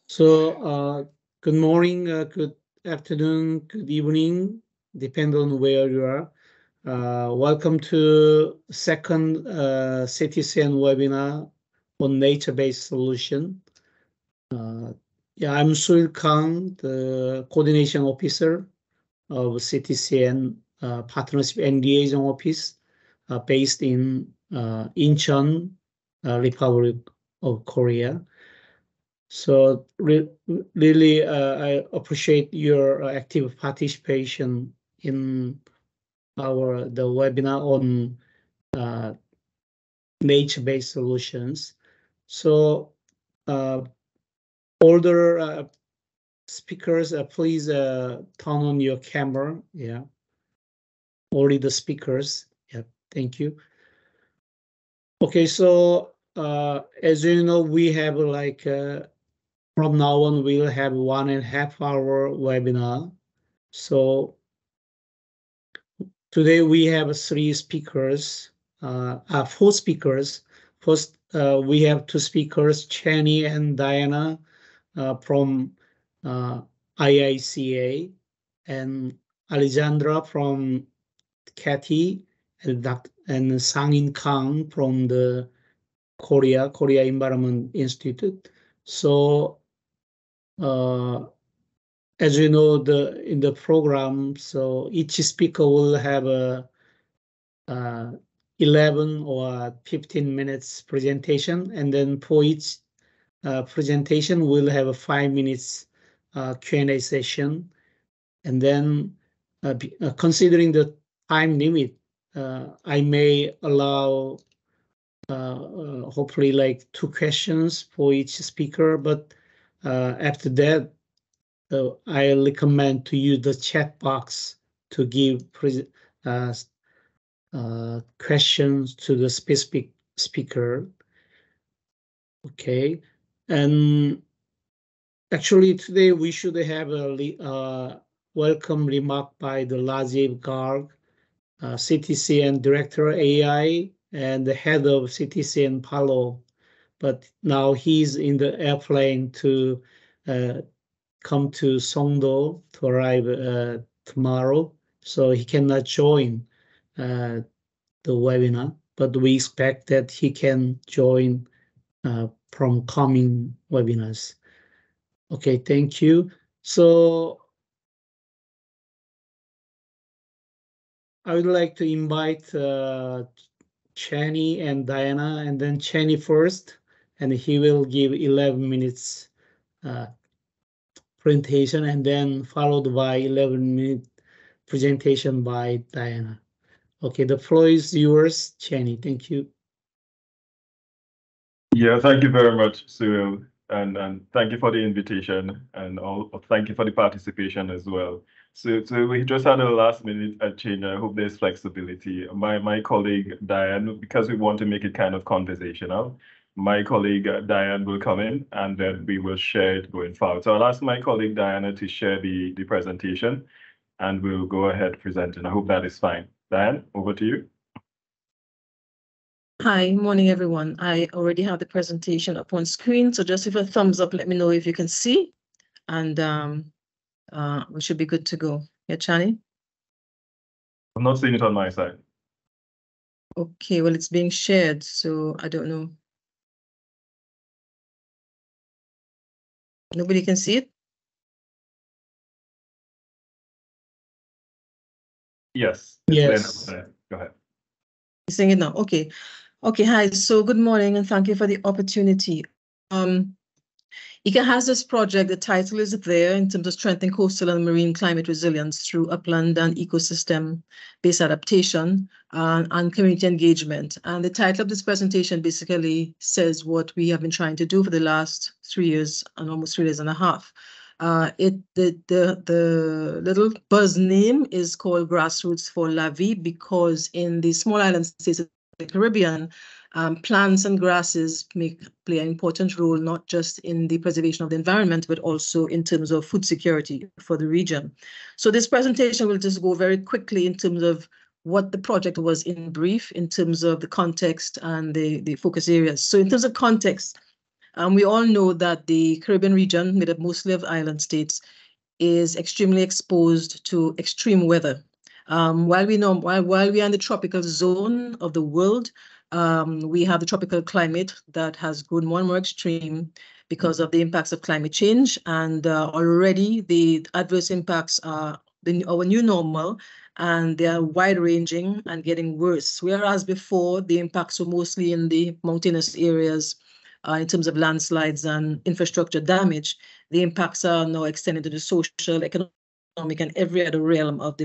Good morning, good afternoon, good evening, depend on where you are. Welcome to second CTCN webinar on nature-based solution. I'm Suil Kang, the coordination officer of CTCN Partnership and Liaison Office based in Incheon, Republic of Korea. So really, I appreciate your active participation in the webinar on nature-based solutions. So older speakers, please turn on your camera. Yeah, only the speakers. Yeah, thank you. Okay, so as you know, we have like from now on, we'll have 1.5 hour webinar. So today we have three speakers, four speakers. First, we have two speakers, Chani and Diana from IICA, and Alexandra from Kathy, and Sangin Kang from the Korea Environment Institute. So as you know, in the program, so each speaker will have a 11 or 15 minutes presentation, and then for each presentation, we'll have a 5 minutes Q&A session. And then considering the time limit, I may allow hopefully like 2 questions for each speaker, but after that, I recommend to use the chat box to give questions to the specific speaker. Okay, and actually today we should have a welcome remark by the Rajiv Garg, CTCN Director AI and the head of CTCN Palo, but now he's in the airplane to come to Songdo to arrive tomorrow, so he cannot join the webinar, but we expect that he can join from coming webinars. Okay, thank you. So I would like to invite Chani and Diana, and then Chani first, and he will give 11 minutes presentation, and then followed by 11-minute presentation by Diana. Okay, the floor is yours, Chani. Thank you. Yeah, thank you very much, Cyril, and thank you for the invitation, and thank you for the participation as well. So we just had a last minute change. I hope there's flexibility. My colleague Diane, because we want to make it kind of conversational, my colleague Diane will come in, and then we will share it going forward. So I'll ask my colleague Diana to share the presentation, and we'll go ahead presenting. I hope that is fine. Diane, over to you. Hi, morning everyone. I already have the presentation up on screen, so just give a thumbs up, let me know if you can see, and we should be good to go. Yeah, Chani? I'm not seeing it on my side. Okay, well, it's being shared, so I don't know. Nobody can see it? Yes. Yes. Go ahead. You're seeing it now? Okay. Okay, hi. So good morning, and thank you for the opportunity. ICA has this project, the title is there, in terms of strengthening coastal and marine climate resilience through upland and ecosystem-based adaptation and community engagement. And the title of this presentation basically says what we have been trying to do for the last 3 years and almost 3 years and a half. The little buzz name is called Grassroots for La Vie, because in the small island states of the Caribbean, plants and grasses play an important role, not just in the preservation of the environment, but also in terms of food security for the region. So this presentation will just go very quickly in terms of what the project was in brief, in terms of the context and the focus areas. So in terms of context, We all know that the Caribbean region, made up mostly of island states, is extremely exposed to extreme weather. While we are in the tropical zone of the world, we have the tropical climate that has grown more and more extreme because of the impacts of climate change, and already the adverse impacts are our new normal, and they are wide-ranging and getting worse. Whereas before, the impacts were mostly in the mountainous areas in terms of landslides and infrastructure damage, the impacts are now extended to the social, economic, and every other realm of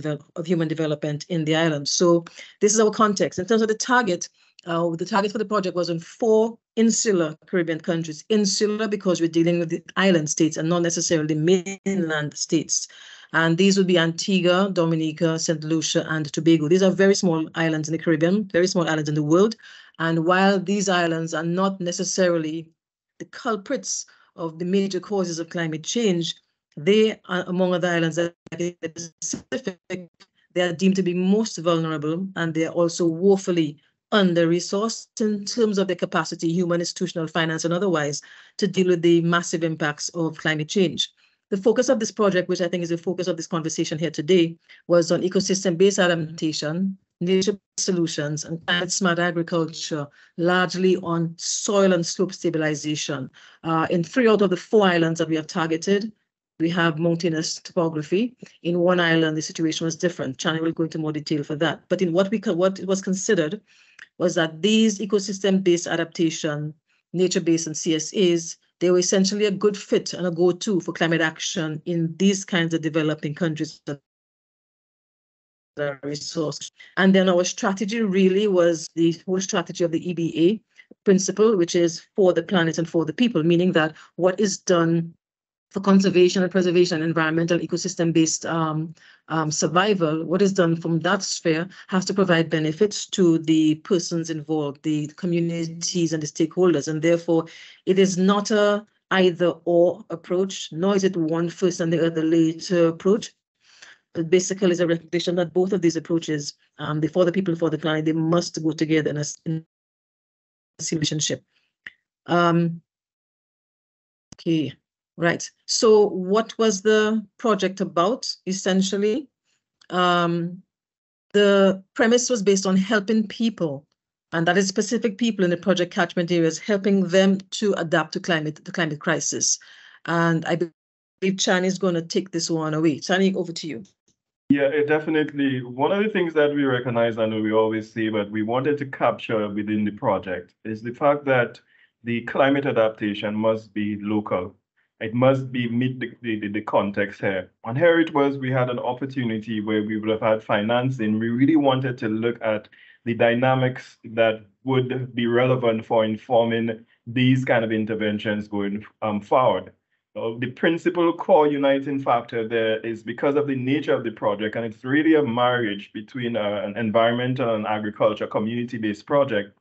human development in the island. So this is our context. In terms of the target for the project was on 4 insular Caribbean countries. Insular because we're dealing with the island states and not necessarily mainland states. And these would be Antigua, Dominica, St. Lucia, and Tobago. These are very small islands in the Caribbean, very small islands in the world. And while these islands are not necessarily the culprits of the major causes of climate change, they are among other islands that in the Pacific, they are deemed to be most vulnerable, and they are also woefully under-resourced in terms of their capacity, human, institutional, finance, and otherwise, to deal with the massive impacts of climate change. The focus of this project, which I think is the focus of this conversation here today, was on ecosystem-based adaptation, nature solutions, and climate-smart agriculture, largely on soil and slope stabilization. In 3 out of the 4 islands that we have targeted, we have mountainous topography. In 1 island, the situation was different. Chani will go into more detail for that. But in what was considered was that these ecosystem-based adaptation, nature-based and CSAs, they were essentially a good fit and a go-to for climate action in these kinds of developing countries that are resource. And then our strategy really was the whole strategy of the EBA principle, which is for the planet and for the people, meaning that what is done for conservation and preservation, environmental ecosystem-based survival, what is done from that sphere has to provide benefits to the persons involved, the communities and the stakeholders. And therefore, it is not a either or approach, nor is it one first and the other later approach. It basically is a recognition that both of these approaches, for the people, for the planet, they must go together in a relationship. Okay. Right. So what was the project about? Essentially, the premise was based on helping people, and that is specific people in the project catchment areas, helping them to adapt to the climate crisis. And I believe Chani is going to take this one away. Chani, over to you. Yeah, definitely. One of the things that we recognize and we always say, but we wanted to capture within the project is the fact that the climate adaptation must be local. It must be meet the context here. And here it was, we had an opportunity where we would have had financing. We really wanted to look at the dynamics that would be relevant for informing these kind of interventions going forward. The principal core uniting factor there is because of the nature of the project, and it's really a marriage between an environmental and agriculture community-based project.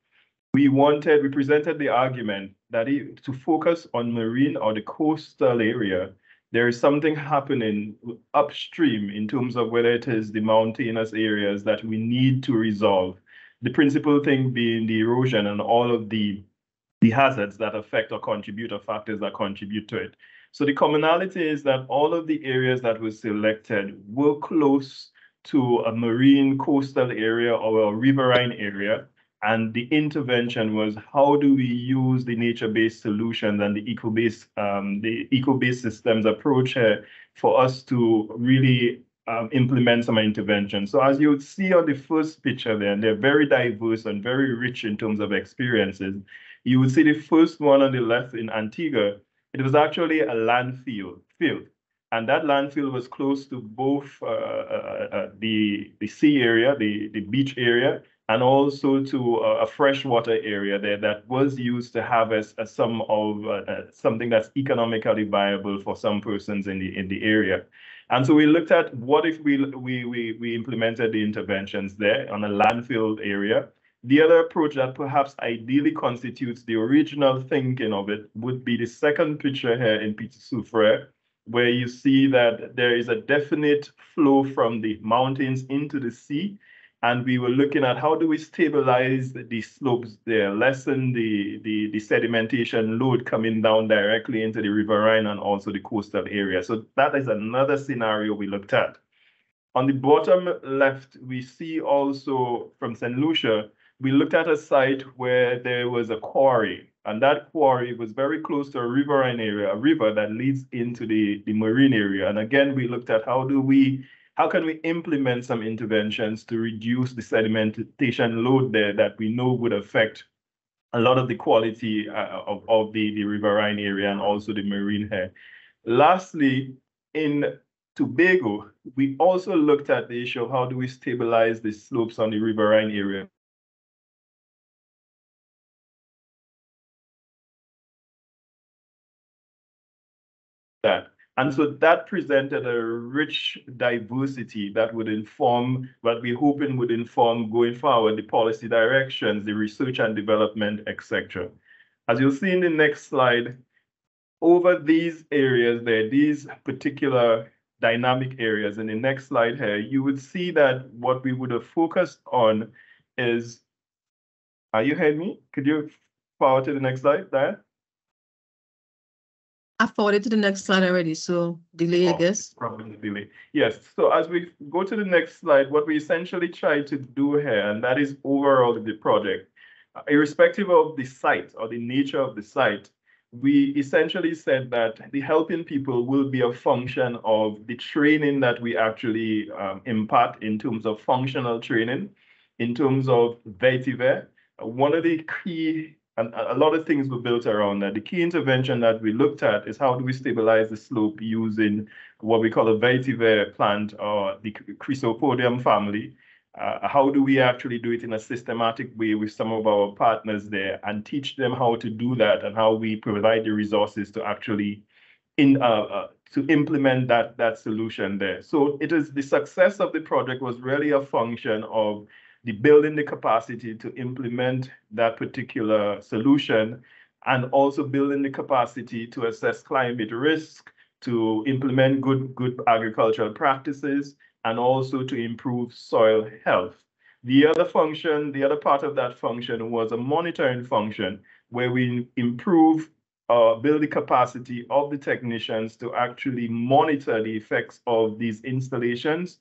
We presented the argument that to focus on marine or the coastal area, there is something happening upstream in terms of whether it is the mountainous areas that we need to resolve. The principal thing being the erosion and all of the hazards that affect or contribute, or factors that contribute to it. So the commonality is that all of the areas that were selected were close to a marine coastal area or a riverine area. And the intervention was, how do we use the nature-based solutions and the eco-based systems approach here for us to really implement some interventions. So as you would see on the first picture there, and they're very diverse and very rich in terms of experiences. You would see the first one on the left in Antigua. It was actually a landfill field. And that landfill was close to both the sea area, the beach area, and also to a freshwater area there that was used to harvest something that's economically viable for some persons in the area. And so we looked at what if we implemented the interventions there on a landfill area. The other approach that perhaps ideally constitutes the original thinking of it would be the second picture here in Petit Soufrière, where you see that there is a definite flow from the mountains into the sea. And we were looking at how do we stabilize the slopes there, lessen the sedimentation load coming down directly into the riverine and also the coastal area. So that is another scenario we looked at. On the bottom left, we see also from St. Lucia, we looked at a site where there was a quarry, and that quarry was very close to a riverine area, a river that leads into the marine area. And again, we looked at how can we implement some interventions to reduce the sedimentation load there that we know would affect a lot of the quality of the riverine area and also the marine hair. Lastly, in Tobago, we also looked at the issue of how do we stabilize the slopes on the riverine area. And so that presented a rich diversity that would inform what we're hoping would inform going forward the policy directions, the research and development, etc. As you'll see in the next slide, over these areas there, these particular dynamic areas, in the next slide here, you would see that what we would have focused on is, are you hearing me? Could you forward to the next slide, Diane? I forwarded to the next slide already, so delay, I guess. Probably delay. Yes, so as we go to the next slide, what we essentially try to do here, and that is overall the project, irrespective of the site or the nature of the site, we essentially said that the helping people will be a function of the training that we actually impart in terms of functional training, in terms of vetiver. One of the key, and a lot of things were built around that. The key intervention that we looked at is how do we stabilize the slope using what we call a vetiver plant or the Chrysopodium family. How do we actually do it in a systematic way with some of our partners there and teach them how to do that and how we provide the resources to actually to implement that solution there. So it is the success of the project was really a function of the building the capacity to implement that particular solution and also building the capacity to assess climate risk, to implement good agricultural practices, and also to improve soil health. The other function, the other part of that function was a monitoring function where we improve, build the capacity of the technicians to actually monitor the effects of these installations,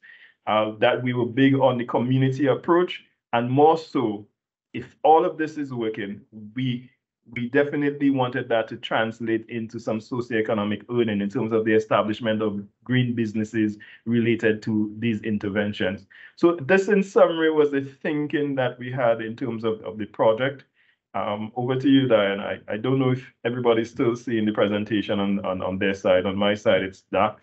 that we were big on the community approach. And more so, if all of this is working, we definitely wanted that to translate into some socioeconomic earning in terms of the establishment of green businesses related to these interventions. So this in summary was the thinking that we had in terms of the project. Over to you, Diane. I don't know if everybody's still seeing the presentation on their side. On my side, it's dark.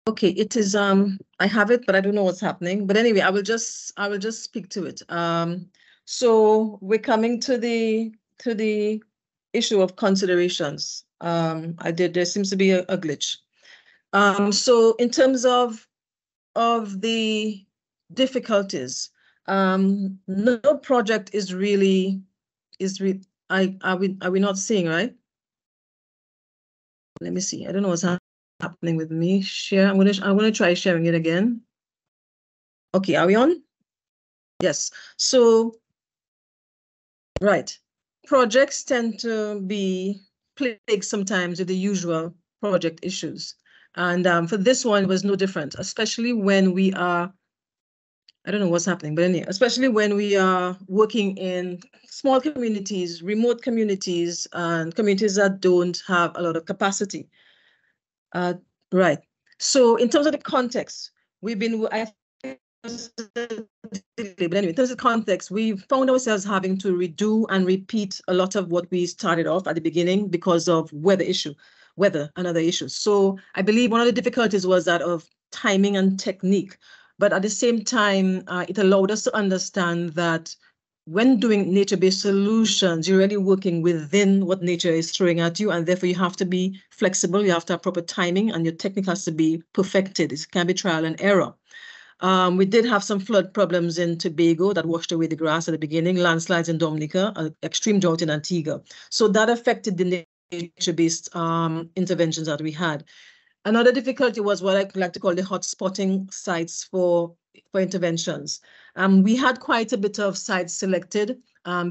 Okay, it is, I have it, but I don't know what's happening. But anyway, I will just speak to it. So we're coming to the issue of considerations. There seems to be a glitch. So in terms of the difficulties, no project is really, are we not seeing, right? Let me see. I don't know what's happening with me. Share. I'm gonna try sharing it again. Okay, are we on? Yes. So, right. Projects tend to be plagued sometimes with the usual project issues. And for this one, it was no different, especially when we are, I don't know what's happening, but anyway, especially when we are working in small communities, remote communities, and communities that don't have a lot of capacity. Right. So in terms of the context, we've been, but anyway, in terms of context, we found ourselves having to redo and repeat a lot of what we started off at the beginning because of weather and other issues. So I believe one of the difficulties was that of timing and technique, but at the same time, it allowed us to understand that when doing nature-based solutions, you're really working within what nature is throwing at you, and therefore you have to be flexible, you have to have proper timing, and your technique has to be perfected. It can be trial and error. We did have some flood problems in Tobago that washed away the grass at the beginning, landslides in Dominica, extreme drought in Antigua. So that affected the nature-based interventions that we had. Another difficulty was what I like to call the hot spotting sites for interventions. We had quite a bit of sites selected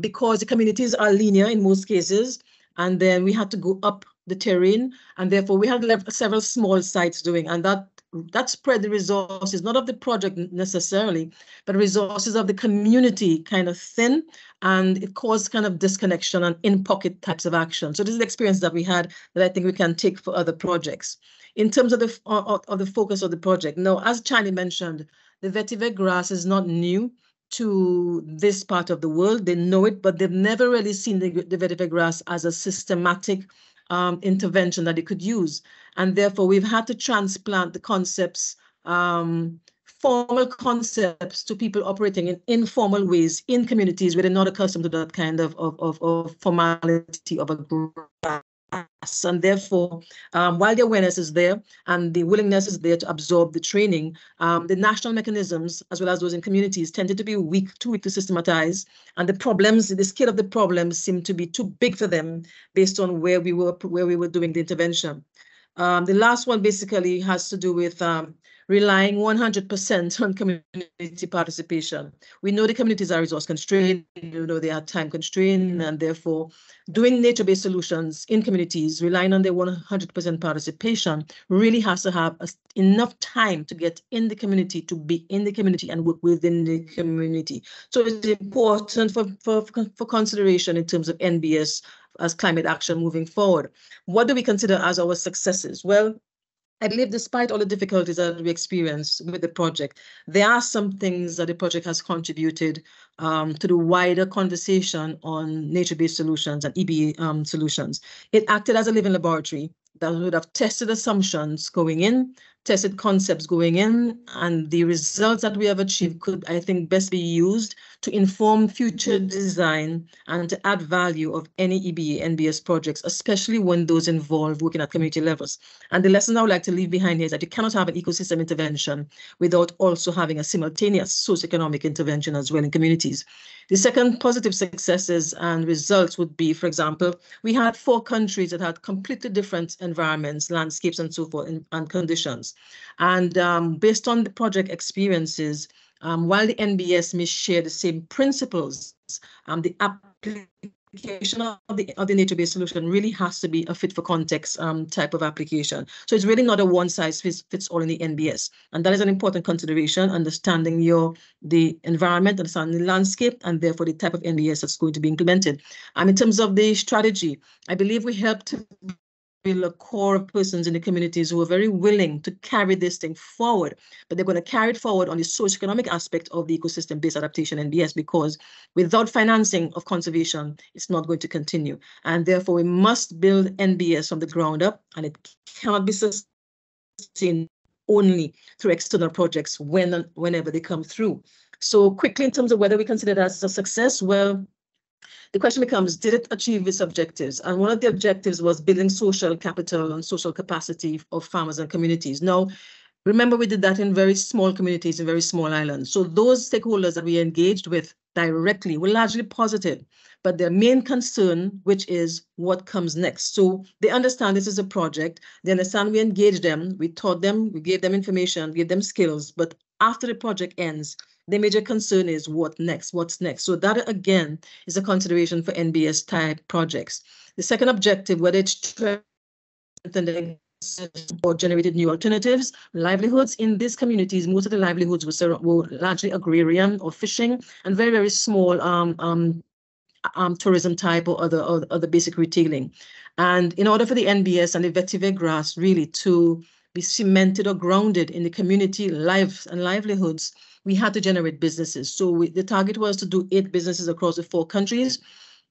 because the communities are linear in most cases, and then we had to go up the terrain, and therefore we had left several small sites doing, and that spread the resources, not of the project necessarily, but resources of the community kind of thin, and it caused kind of disconnection and in-pocket types of action. So this is the experience that we had that I think we can take for other projects. In terms of the focus of the project, now, as Charlie mentioned, the vetiver grass is not new to this part of the world. They know it, but they've never really seen the vetiver grass as a systematic intervention that they could use. And therefore, we've had to transplant the concepts, formal concepts, to people operating in informal ways in communities where they're not accustomed to that kind of formality of a grass. And therefore, while the awareness is there and the willingness is there to absorb the training, the national mechanisms, as well as those in communities, tended to be too weak to systematize. And the scale of the problems seemed to be too big for them based on where we were doing the intervention. The last one basically has to do with relying 100% on community participation. We know the communities are resource constrained, they are time constrained, and therefore doing nature-based solutions in communities, relying on their 100% participation, really has to have enough time to get in the community, to be in the community and work within the community. So it's important for consideration in terms of NBS as climate action moving forward. What do we consider as our successes? Well, I believe despite all the difficulties that we experienced with the project, there are some things that the project has contributed to the wider conversation on nature-based solutions and EBA solutions. It acted as a living laboratory that would have tested assumptions going in, tested concepts going in, and the results that we have achieved could, I think, best be used to inform future design and to add value of any EBA, NBS projects, especially when those involve working at community levels. And the lesson I would like to leave behind here is that you cannot have an ecosystem intervention without also having a simultaneous socioeconomic intervention as well in communities. The second positive successes and results would be, for example, we had 4 countries that had completely different environments, landscapes, and so forth, and conditions. And based on the project experiences, while the NBS may share the same principles, the application of the nature-based solution really has to be a fit for context type of application. So it's really not a one-size-fits-all in the NBS. And that is an important consideration, understanding the environment, understanding the landscape, and therefore the type of NBS that's going to be implemented. And in terms of the strategy, I believe we helped to build a core of persons in the communities who are very willing to carry this thing forward, but they're going to carry it forward on the socioeconomic aspect of the ecosystem-based adaptation NBS, because without financing of conservation, it's not going to continue. And therefore, we must build NBS from the ground up, and it cannot be sustained only through external projects whenever they come through. So quickly, in terms of whether we consider that as a success, well, the question becomes, did it achieve its objectives? And one of the objectives was building social capital and social capacity of farmers and communities. Now, remember, we did that in very small communities, in very small islands. So those stakeholders that we engaged with directly were largely positive, but their main concern, which is what comes next. So they understand this is a project. They understand we engaged them, we taught them, we gave them information, gave them skills, but after the project ends, the major concern is what next, what's next. So that, again, is a consideration for NBS type projects. The second objective, whether it's strengthening or generated new alternatives, livelihoods in these communities, most of the livelihoods were largely agrarian or fishing, and very, very small tourism type or other basic retailing. And in order for the NBS and the vetiver grass really to be cemented or grounded in the community lives and livelihoods, we had to generate businesses. So the target was to do 8 businesses across the 4 countries.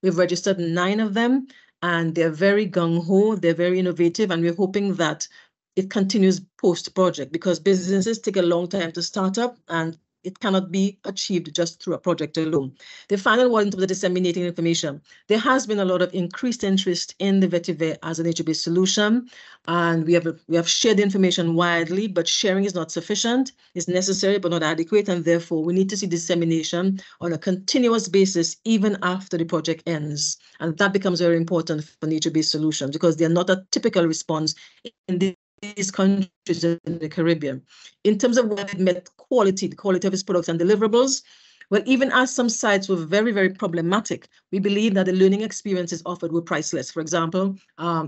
We've registered 9 of them, and they're very gung-ho, they're very innovative, and we're hoping that it continues post-project, because businesses take a long time to start up, and it cannot be achieved just through a project alone. The final one, in terms of disseminating information, there has been a lot of increased interest in the vetiver as a nature-based solution, and we have shared the information widely, but sharing is not sufficient. It's necessary but not adequate, and therefore we need to see dissemination on a continuous basis even after the project ends. And that becomes very important for nature-based solutions, because they are not a typical response in the these countries in the Caribbean. In terms of whether it met the quality of its products and deliverables, well, even as some sites were very, very problematic, we believe that the learning experiences offered were priceless. For example,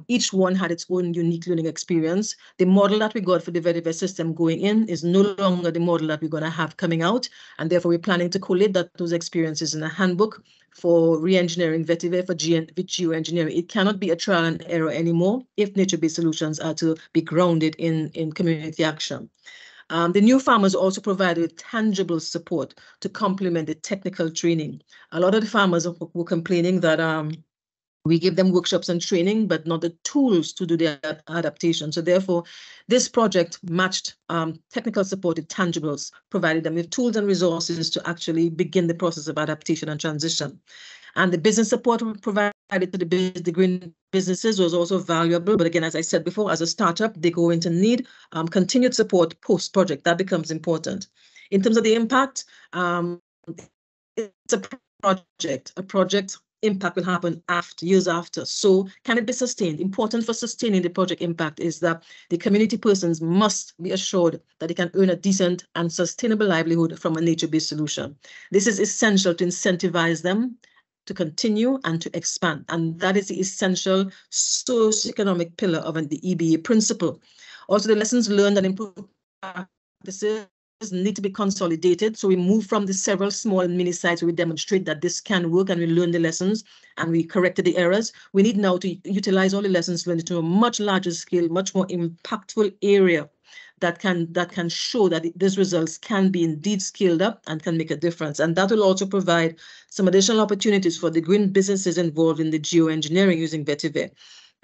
each one had its own unique learning experience. The model that we got for the VetiVet system going in is no longer the model that we're going to have coming out, and therefore we're planning to collate those experiences in a handbook for re-engineering VetiVet for geoengineering. It cannot be a trial and error anymore if nature-based solutions are to be grounded in community action. The new farmers also provided with tangible support to complement the technical training. A lot of the farmers were complaining that we give them workshops and training, but not the tools to do their adaptation. So therefore, this project matched technical support with tangibles, provided them with tools and resources to actually begin the process of adaptation and transition. And the business support provided to the green businesses was also valuable. But again, as I said before, as a startup, they go into need continued support post-project. That becomes important. In terms of the impact, it's a project impact will happen years after. So can it be sustained? Important for sustaining the project impact is that the community persons must be assured that they can earn a decent and sustainable livelihood from a nature-based solution. This is essential to incentivize them to continue and to expand. And that is the essential socio-economic pillar of the EBA principle. Also, the lessons learned and improved practices need to be consolidated. So we move from the several small and mini sites where we demonstrate that this can work and we learn the lessons and we corrected the errors. We need now to utilize all the lessons learned to a much larger scale, much more impactful area that can show that these results can be indeed scaled up and can make a difference. And that will also provide some additional opportunities for the green businesses involved in the geoengineering using VetiVet.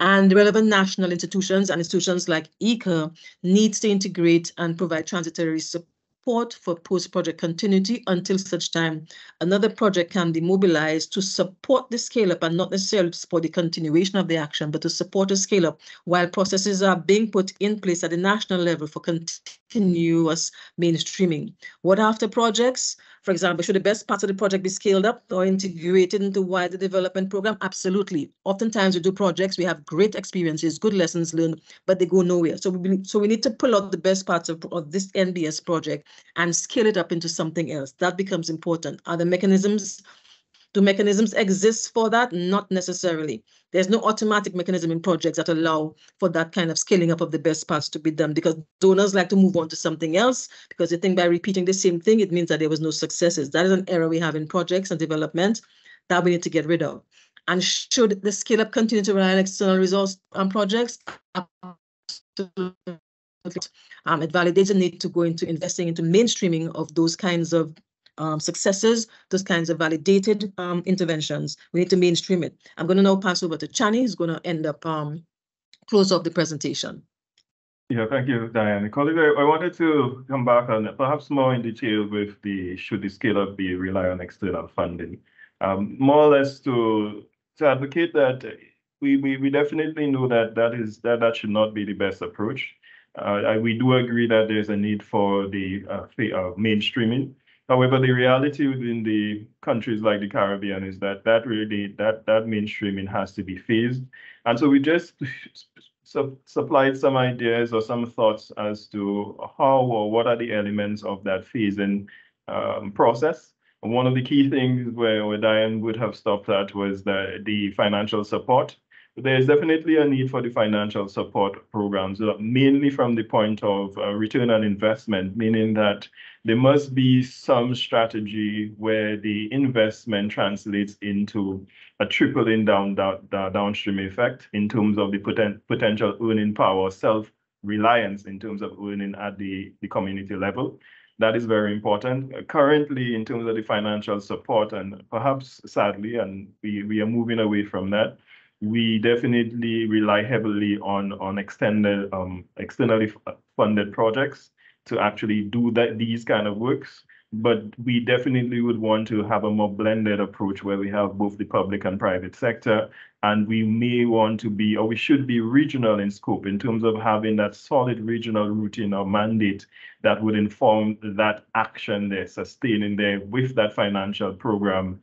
And relevant national institutions and institutions like ECA needs to integrate and provide transitory support for post-project continuity until such time another project can be mobilized to support the scale-up and not necessarily support the continuation of the action, but to support the scale-up while processes are being put in place at the national level for continuous mainstreaming. What after projects? For example, should the best parts of the project be scaled up or integrated into wider development program? Absolutely. Oftentimes we do projects, we have great experiences, good lessons learned, but they go nowhere. So we need to pull out the best parts of this NBS project and scale it up into something else. That becomes important. Are the mechanisms, do mechanisms exist for that? Not necessarily. There's no automatic mechanism in projects that allow for that kind of scaling up of the best parts to be done, because donors like to move on to something else because they think by repeating the same thing, it means that there was no successes. That is an error we have in projects and development that we need to get rid of. And should the scale up continue to rely on external resource projects? It validates the need to go into investing into mainstreaming of those kinds of successes, those kinds of validated interventions. We need to mainstream it. I'm going to now pass over to Chani, who's going to end up close off the presentation. Yeah, thank you, Diane. Colleague, I wanted to come back on perhaps more in detail with should the scale up be rely on external funding? More or less to advocate that we definitely know that should not be the best approach. We do agree that there's a need for the mainstreaming. However, the reality within the countries like the Caribbean is that mainstreaming has to be phased. And so we just supplied some ideas or some thoughts as to how or what are the elements of that phasing process. And one of the key things where Diane would have stopped at was the financial support. There's definitely a need for the financial support programs, mainly from the point of return on investment, meaning that there must be some strategy where the investment translates into a trickling downstream effect in terms of the potential earning power, self-reliance in terms of earning at the community level. That is very important. Currently, in terms of the financial support, and perhaps sadly, and we are moving away from that, we definitely rely heavily on externally funded projects to actually do these kind of works. But we definitely would want to have a more blended approach where we have both the public and private sector. And we may want to be, or we should be, regional in scope in terms of having that solid regional routine or mandate that would inform that action there, sustaining there with that financial program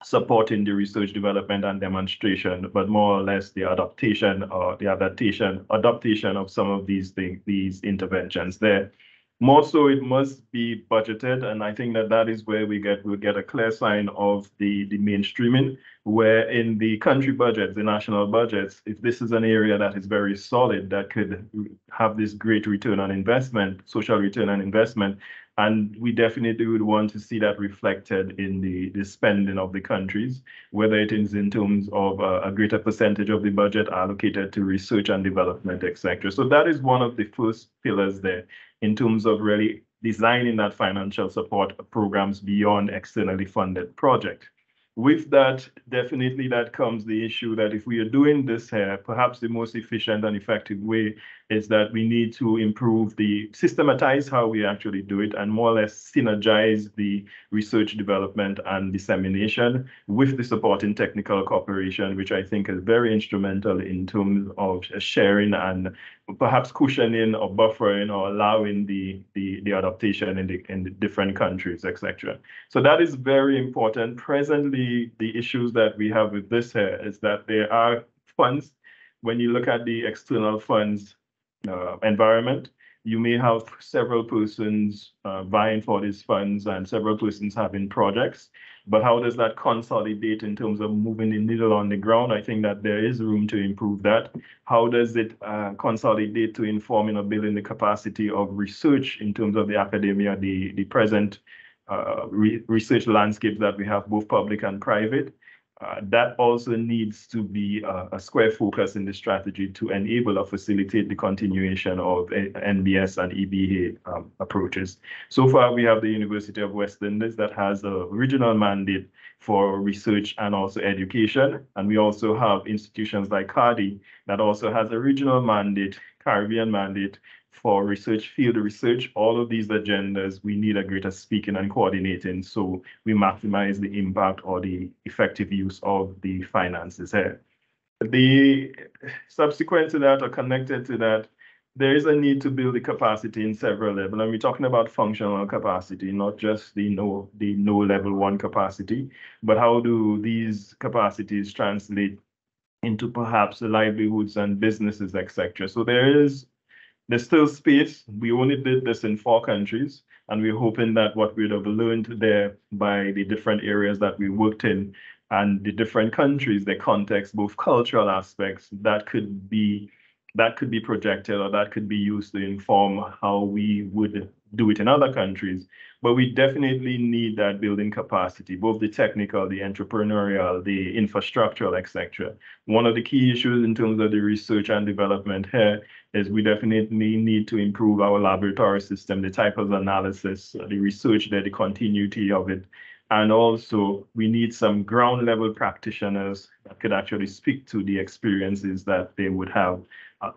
supporting the research, development, and demonstration, but more or less the adaptation or the adaptation of some of these things, these interventions there. More so, it must be budgeted, and I think that is where we'll get a clear sign of the mainstreaming, where in the country budgets, the national budgets, if this is an area that is very solid, that could have this great return on investment, social return on investment, and we definitely would want to see that reflected in the spending of the countries, whether it is in terms of a greater percentage of the budget allocated to research and development, etc. So that is one of the first pillars there in terms of really designing that financial support programs beyond externally funded project. With that, definitely that comes the issue that if we are doing this here, perhaps the most efficient and effective way is that we need to systematize how we actually do it and more or less synergize the research, development, and dissemination with the supporting technical cooperation, which I think is very instrumental in terms of sharing and perhaps cushioning or buffering or allowing the adaptation in the different countries, etc. So that is very important. Presently, the issues that we have with this here is that there are funds. When you look at the external funds environment, you may have several persons vying for these funds and several persons having projects. But how does that consolidate in terms of moving the needle on the ground? I think that there is room to improve that. How does it consolidate to informing or building the capacity of research in terms of the academia, the present research landscape that we have, both public and private? That also needs to be a square focus in the strategy to enable or facilitate the continuation of NBS and EBA approaches. So far, we have the University of West Indies that has a regional mandate for research and also education. And we also have institutions like RD that also has a regional mandate, Caribbean mandate, for research, field research. All of these agendas, we need a greater speaking and coordinating so we maximize the impact or the effective use of the finances here. The subsequent to that or connected to that, there is a need to build the capacity in several levels. And we're talking about functional capacity, not just the no level 1 capacity, but how do these capacities translate into perhaps the livelihoods and businesses, etc. So there's still space. We only did this in 4 countries, and we're hoping that what we'd have learned there by the different areas that we worked in and the different countries, the context, both cultural aspects, that could be projected or that could be used to inform how we would do it in other countries. But we definitely need that building capacity, both the technical, the entrepreneurial, the infrastructural, etc. One of the key issues in terms of the research and development here is we definitely need to improve our laboratory system, the type of analysis, the research there, the continuity of it. And also, we need some ground level practitioners that could actually speak to the experiences that they would have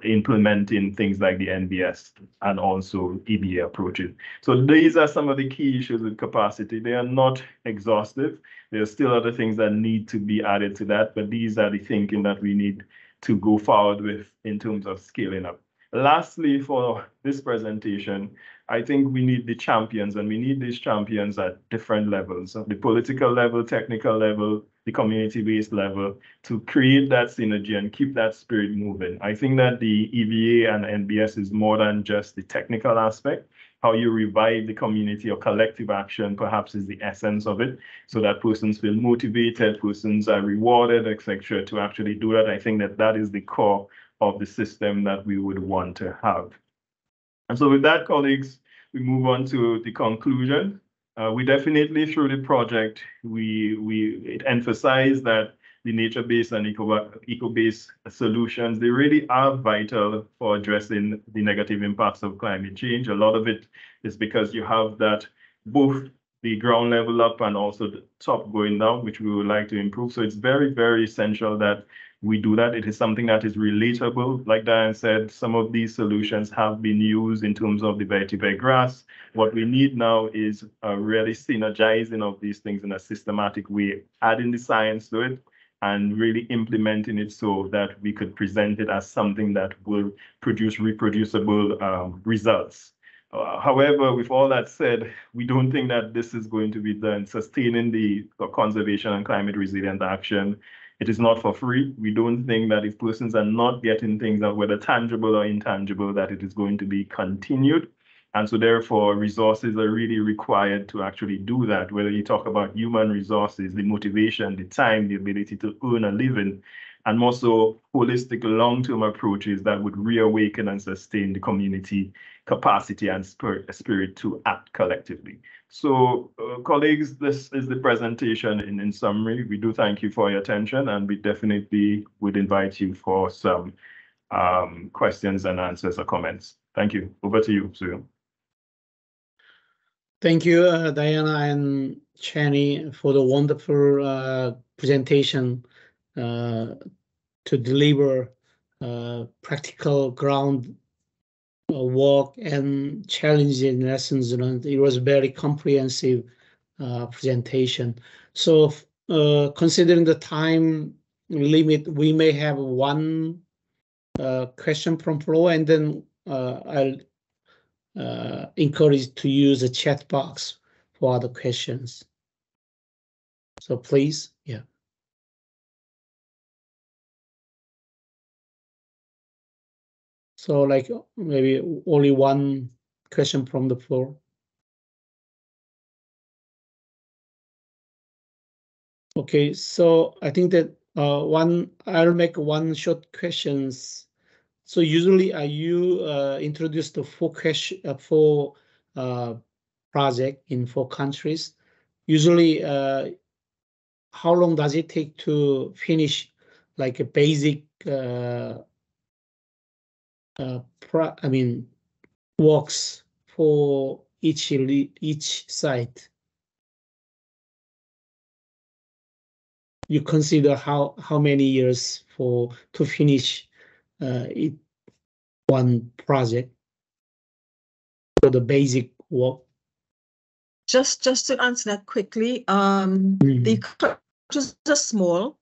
implementing things like the NBS and also EBA approaches. So these are some of the key issues with capacity. They are not exhaustive. There are still other things that need to be added to that, but these are the thinking that we need to go forward with in terms of scaling up. Lastly, for this presentation, I think we need the champions, and we need these champions at different levels, the political level, technical level, the community-based level, to create that synergy and keep that spirit moving. I think that the EBA and NBS is more than just the technical aspect. How you revive the community or collective action perhaps is the essence of it, so that persons feel motivated, persons are rewarded, etc., to actually do that. I think that is the core of the system that we would want to have. And so with that, colleagues, we move on to the conclusion. We definitely, through the project, it emphasized that the nature-based and eco-based solutions, they really are vital for addressing the negative impacts of climate change. A lot of it is because you have that both the ground level up and also the top going down, which we would like to improve. So it's very, very essential that we do that. It is something that is relatable. Like Diane said, some of these solutions have been used in terms of the vetiver grass. What we need now is really synergizing of these things in a systematic way, adding the science to it and really implementing it so that we could present it as something that will produce reproducible results. However, with all that said, we don't think that this is going to be done. Sustaining the conservation and climate resilient action, it is not for free. We don't think that if persons are not getting things that whether tangible or intangible, that it is going to be continued. And so therefore, resources are really required to actually do that, whether you talk about human resources, the motivation, the time, the ability to earn a living, and more so holistic long-term approaches that would reawaken and sustain the community capacity and spirit to act collectively. So colleagues, this is the presentation in summary. We do thank you for your attention, and we definitely would invite you for some questions and answers or comments. Thank you. Over to you, Sue. Thank you, Diana and Chani, for the wonderful presentation to deliver practical ground work and challenging lessons learned. It was a very comprehensive presentation. So considering the time limit, we may have one question from floor, and then I'll encourage to use the chat box for other questions. So please, yeah. So like maybe only one question from the floor. Okay, so I think that I'll make one short questions. So usually you introduce the four project in 4 countries. Usually, how long does it take to finish like a basic works for each site? You consider how many years to finish one project for the basic work? Just to answer that quickly, the countries are small.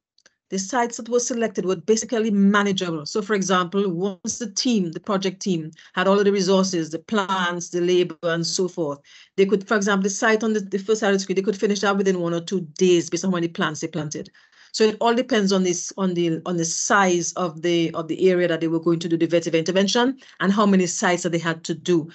The sites that were selected were basically manageable. So for example, once the project team had all of the resources, the plants, the labor, and so forth, they could, for example, the site on the first side of the screen, they could finish that within 1 or 2 days based on how many plants they planted. So it all depends on the size of the area that they were going to do the vetiver intervention and how many sites that they had to do.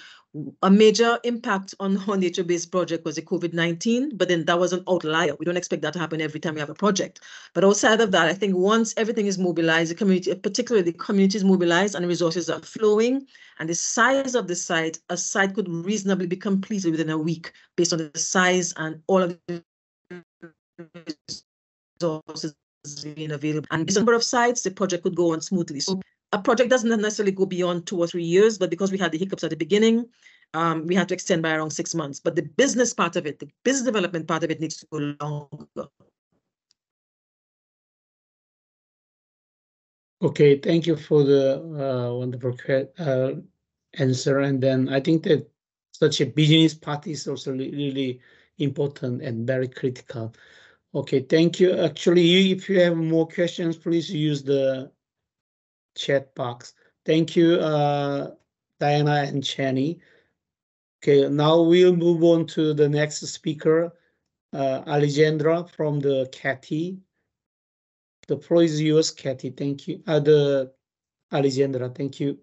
A major impact on our nature-based project was the COVID-19, but then that was an outlier. We don't expect that to happen every time we have a project. But outside of that, I think once everything is mobilized, the community, particularly the community is mobilized and the resources are flowing, and the size of the site, a site could reasonably be completed within a week based on the size and all of the resources being available. And based on the number of sites, the project could go on smoothly. So a project doesn't necessarily go beyond 2 or 3 years, but because we had the hiccups at the beginning, we had to extend by around 6 months. But the business part of it, the business development part of it needs to go longer. Okay, thank you for the wonderful answer. And then I think that such a business part is also really important and very critical. Okay, thank you. Actually, if you have more questions, please use the chat box. Thank you, Diana and Chani. Okay, now we'll move on to the next speaker, Alexandra from the CATI. The floor is yours, Kathy. Thank you. Alexandra, thank you.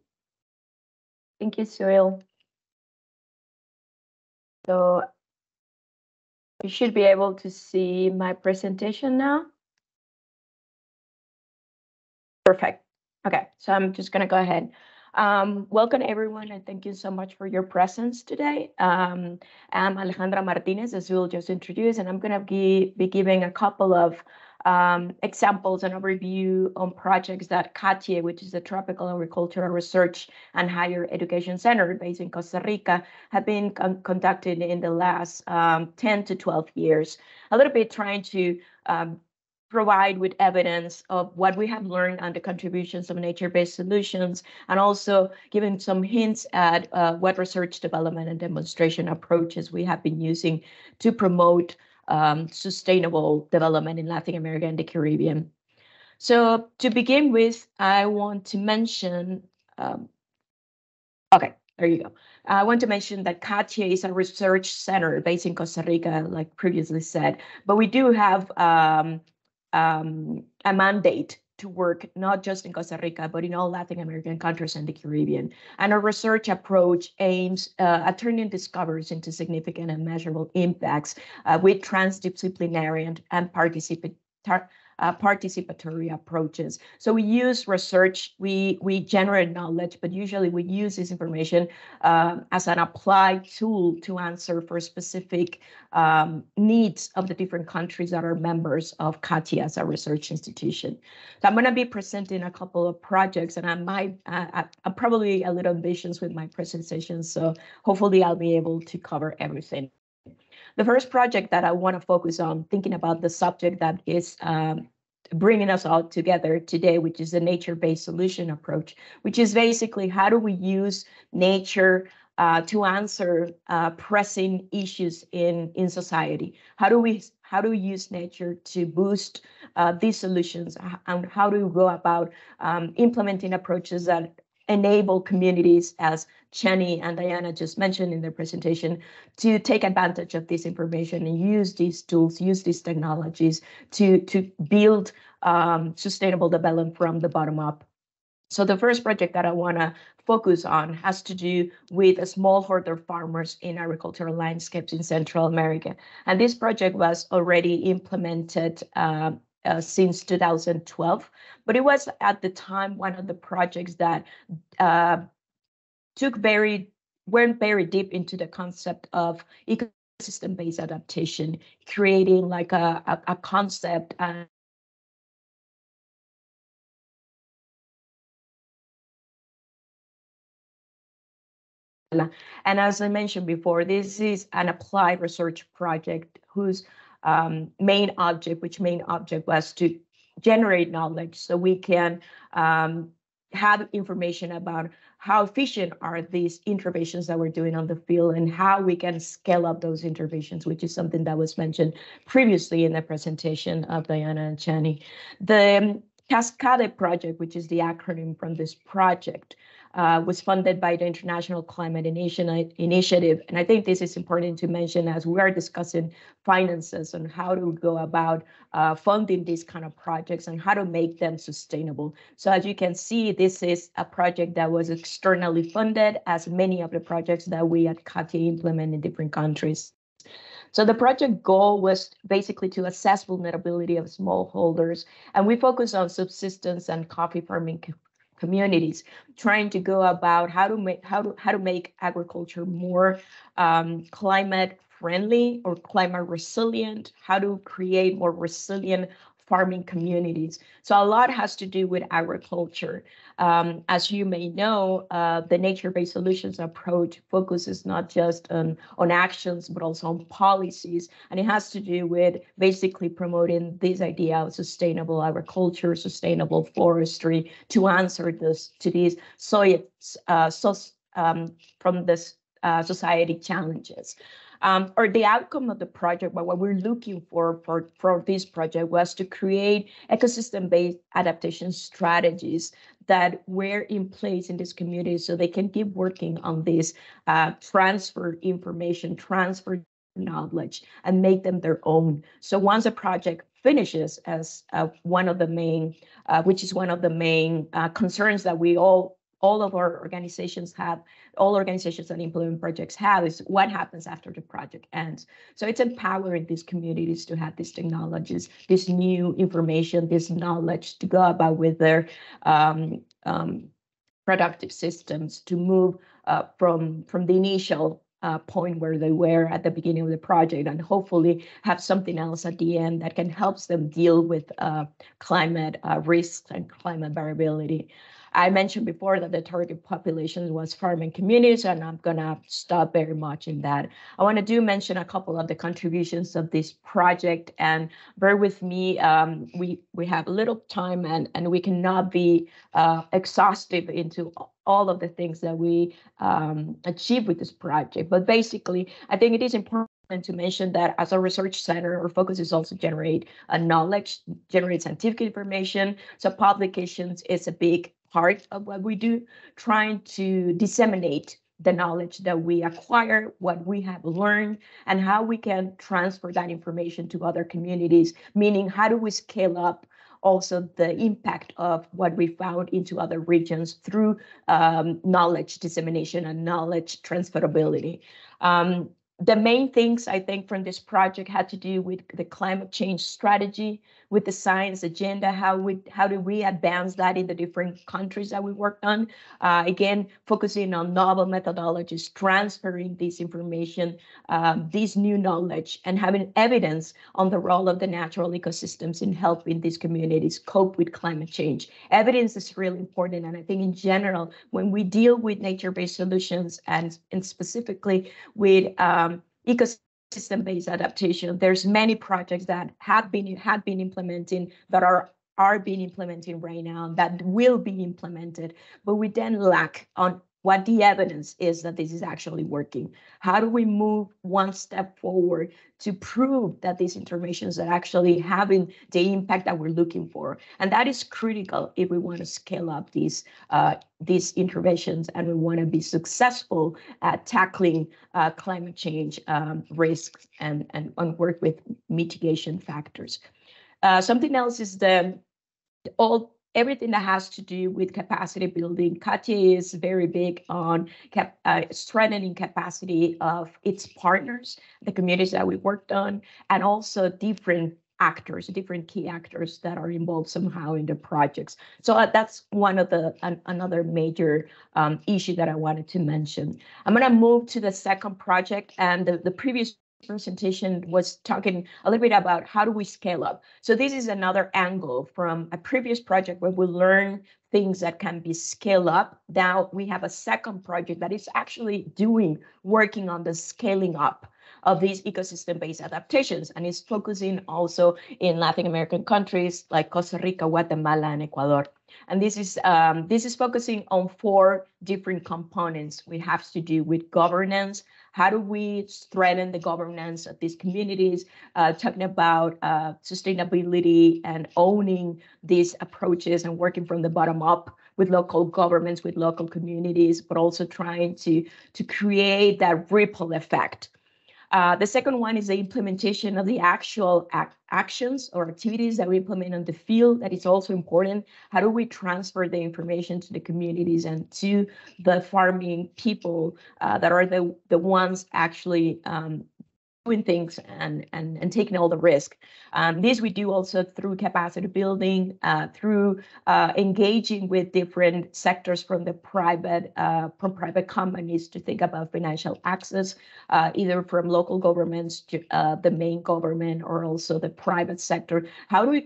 Thank you, Cyril. So you should be able to see my presentation now. Perfect. Okay, so I'm just going to go ahead. Welcome, everyone, and thank you so much for your presence today. I'm Alejandra Martinez, as Cyril just introduced, and I'm going to be giving a couple of examples and overview on projects that CATIE, which is the Tropical Agricultural Research and Higher Education Center based in Costa Rica, have been conducted in the last 10 to 12 years. A little bit trying to provide with evidence of what we have learned and the contributions of nature-based solutions, and also giving some hints at what research development and demonstration approaches we have been using to promote sustainable development in Latin America and the Caribbean. So to begin with, I want to mention, okay, There you go. I want to mention that CATIA is a research center based in Costa Rica, like previously said, but we do have a mandate to work not just in Costa Rica, but in all Latin American countries and the Caribbean. And our research approach aims at turning discoveries into significant and measurable impacts with transdisciplinary and participatory approaches. So we use research, we generate knowledge, but usually we use this information as an applied tool to answer for specific needs of the different countries that are members of CATIA as a research institution. So I'm going to be presenting a couple of projects, and I'm probably a little ambitious with my presentation, so hopefully I'll be able to cover everything. The first project that I want to focus on, thinking about the subject that is bringing us all together today, which is the nature-based solution approach, which is basically how do we use nature to answer pressing issues in society? How do we use nature to boost these solutions? And how do we go about implementing approaches that enable communities, as Chenny and Diana just mentioned in their presentation, to take advantage of this information and use these tools, use these technologies to build sustainable development from the bottom up. So the first project that I want to focus on has to do with smallholder farmers in agricultural landscapes in Central America. And this project was already implemented since 2012, but it was at the time one of the projects that went very deep into the concept of ecosystem-based adaptation, creating like a concept and as I mentioned before, this is an applied research project whose main object was to generate knowledge so we can have information about how efficient are these interventions that we're doing on the field and how we can scale up those interventions, which is something that was mentioned previously in the presentation of Diana and Chani. The Cascade project, which is the acronym from this project, was funded by the International Climate Initiative. And I think this is important to mention as we are discussing finances and how to go about funding these kind of projects and how to make them sustainable. So as you can see, this is a project that was externally funded, as many of the projects that we at CATIA implement in different countries. So the project goal was basically to assess vulnerability of smallholders, and we focus on subsistence and coffee farming communities, trying to go about how to make agriculture more climate friendly or climate resilient, how to create more resilient farming communities. So a lot has to do with agriculture. As you may know, the nature-based solutions approach focuses not just on actions, but also on policies. And it has to do with basically promoting this idea of sustainable agriculture, sustainable forestry, to answer to these from this society challenges. Or the outcome of the project, but what we're looking for this project was to create ecosystem-based adaptation strategies that were in place in this community so they can keep working on this transfer information, transfer knowledge, and make them their own. So once a project finishes, as one of the main, which is one of the main concerns that we all of our organizations have, all organizations that implement projects have, is what happens after the project ends. So it's empowering these communities to have these technologies, this new information, this knowledge to go about with their productive systems to move from the initial point where they were at the beginning of the project, and hopefully have something else at the end that can help them deal with climate risks and climate variability. I mentioned before that the target population was farming communities, and I'm going to stop very much in that. I want to mention a couple of the contributions of this project, and bear with me, we have a little time and we cannot be exhaustive into all of the things that we achieve with this project. But basically, I think it is important to mention that as a research center, our focus is also generate knowledge, generate scientific information. So publications is a big part of what we do, trying to disseminate the knowledge that we acquire, what we have learned, and how we can transfer that information to other communities, meaning how do we scale up also the impact of what we found into other regions through knowledge dissemination and knowledge transferability. The main things I think from this project had to do with the climate change strategy, with the science agenda, how do we advance that in the different countries that we worked on. Again, focusing on novel methodologies, transferring this information, this new knowledge, and having evidence on the role of the natural ecosystems in helping these communities cope with climate change. Evidence is really important, and I think in general, when we deal with nature-based solutions and specifically with ecosystem-based adaptation, there's many projects that had been implementing, that are being implemented right now, that will be implemented, but we then lack on what the evidence is that this is actually working. How do we move one step forward to prove that these interventions are actually having the impact that we're looking for? And that is critical if we want to scale up these interventions and we want to be successful at tackling climate change risks and work with mitigation factors. Something else is everything that has to do with capacity building. Katia is very big on strengthening capacity of its partners, the communities that we worked on, and also different key actors that are involved somehow in the projects. So that's one of another major issue that I wanted to mention. I'm going to move to the second project, and the previous presentation was talking a little bit about how do we scale up. So this is another angle from a previous project where we learn things that can be scaled up. Now we have a second project that is actually working on the scaling up of these ecosystem-based adaptations, and is focusing also in Latin American countries like Costa Rica, Guatemala, and Ecuador. And this is focusing on 4 different components. We have to do with governance. How do we strengthen the governance of these communities? Talking about sustainability and owning these approaches and working from the bottom up with local governments, with local communities, but also trying to create that ripple effect. The second one is the implementation of the actual actions or activities that we implement on the field. That is also important. How do we transfer the information to the communities and to the farming people that are the ones actually doing things and taking all the risk. This we do also through capacity building, through engaging with different sectors from private companies to think about financial access, either from local governments to the main government or also the private sector. How do we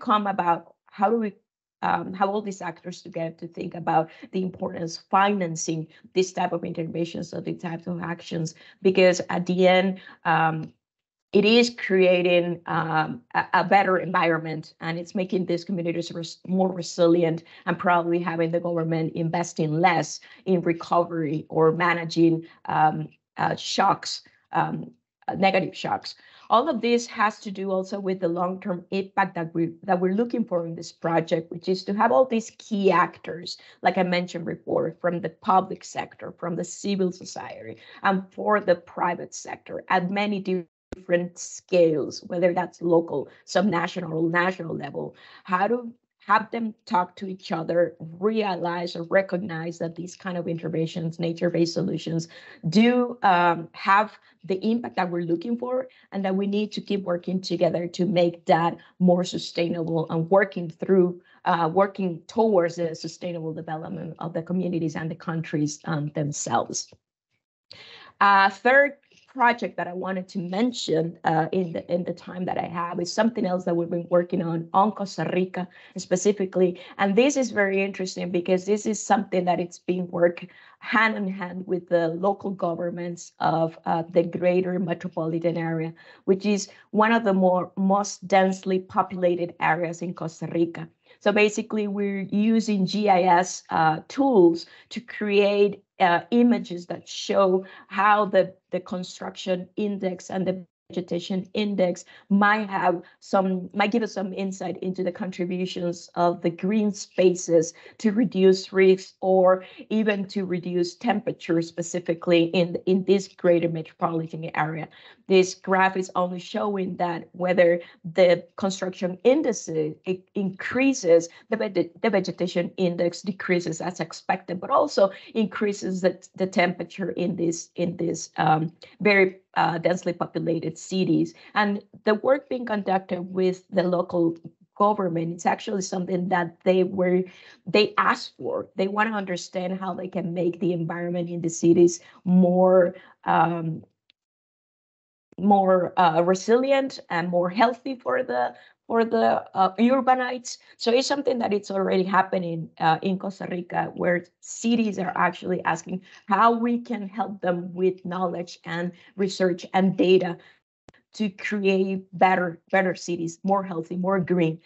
have all these actors together to think about the importance of financing this type of interventions or the types of actions? Because at the end, it is creating a better environment, and it's making these communities more resilient, and probably having the government investing less in recovery or managing shocks, negative shocks. All of this has to do also with the long-term impact that we're looking for in this project, which is to have all these key actors, like I mentioned before, from the public sector, from the civil society, and for the private sector at many different scales, whether that's local, subnational, or national level. How to have them talk to each other, realize or recognize that these kind of interventions, nature-based solutions, do have the impact that we're looking for, and that we need to keep working together to make that more sustainable and working towards the sustainable development of the communities and the countries themselves. Third project that I wanted to mention in the time that I have is something else that we've been working on Costa Rica specifically. And this is very interesting because this is something that it's being worked hand in hand with the local governments of the greater metropolitan area, which is one of the most densely populated areas in Costa Rica. So basically, we're using GIS tools to create images that show how the construction index and the vegetation index might give us some insight into the contributions of the green spaces to reduce risks or even to reduce temperature specifically in this greater metropolitan area. This graph is only showing that whether the construction indices increases, the vegetation index decreases as expected, but also increases the temperature in this very densely populated cities. And the work being conducted with the local government, it's actually something that they asked for. They want to understand how they can make the environment in the cities more resilient and more healthy for the urbanites. So it's something that it's already happening in Costa Rica, where cities are actually asking how we can help them with knowledge and research and data to create better cities, more healthy, more green.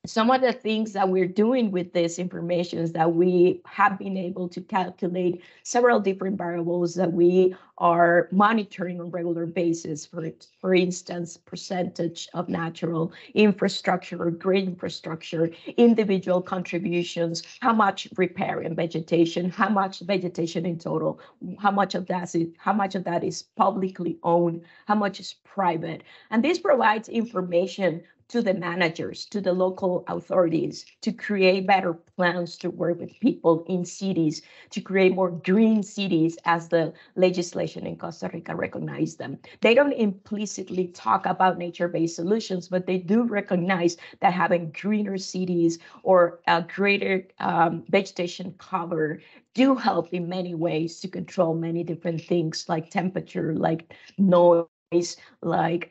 Some of the things that we're doing with this information is that we have been able to calculate several different variables that we are monitoring on a regular basis. For instance, percentage of natural infrastructure or green infrastructure, individual contributions, how much riparian vegetation, how much vegetation in total, how much of that is publicly owned, how much is private. And this provides information to the managers, to the local authorities, to create better plans to work with people in cities, to create more green cities as the legislation in Costa Rica recognizes them. They don't implicitly talk about nature-based solutions, but they do recognize that having greener cities or a greater vegetation cover do help in many ways to control many different things like temperature, like noise, like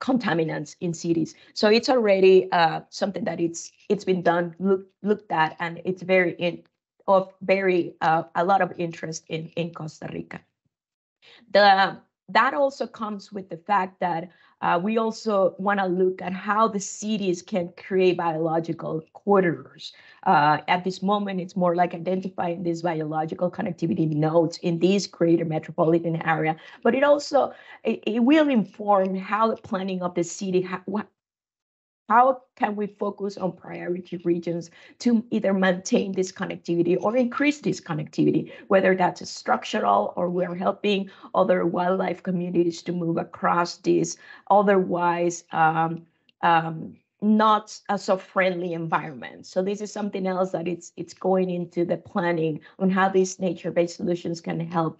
contaminants in cities. So it's already something that it's been done, looked at, and it's a lot of interest in Costa Rica. That also comes with the fact that we also want to look at how the cities can create biological corridors. At this moment, it's more like identifying these biological connectivity nodes in this greater metropolitan area, but it will inform how the planning of the city, how can we focus on priority regions to either maintain this connectivity or increase this connectivity, whether that's structural or we're helping other wildlife communities to move across this otherwise not so friendly environment. So this is something else that it's going into the planning on how these nature-based solutions can help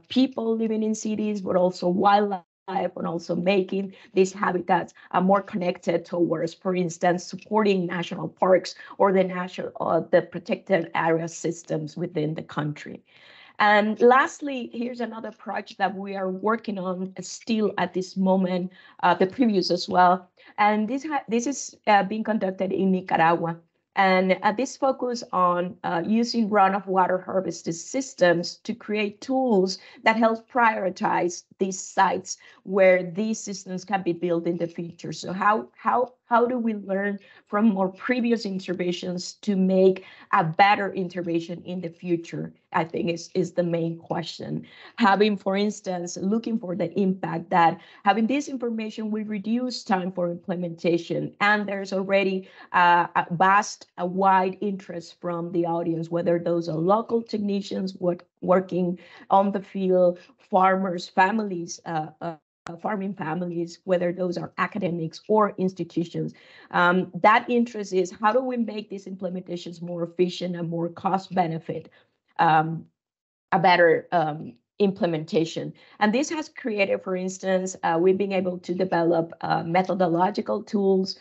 people living in cities, but also wildlife, and also making these habitats more connected towards, for instance, supporting national parks or the protected area systems within the country. And lastly, here's another project that we are working on still at this moment, the previous as well. And this is being conducted in Nicaragua. And this focus on using runoff water harvested systems to create tools that help prioritize these sites where these systems can be built in the future. So how do we learn from more previous interventions to make a better intervention in the future, I think is the main question. Having, for instance, looking for the impact that having this information will reduce time for implementation. And there's already a wide interest from the audience, whether those are local technicians working on the field, farmers, families, farming families, whether those are academics or institutions. That interest is how do we make these implementations more efficient and more cost benefit, a better implementation. And this has created, for instance, we've been able to develop methodological tools,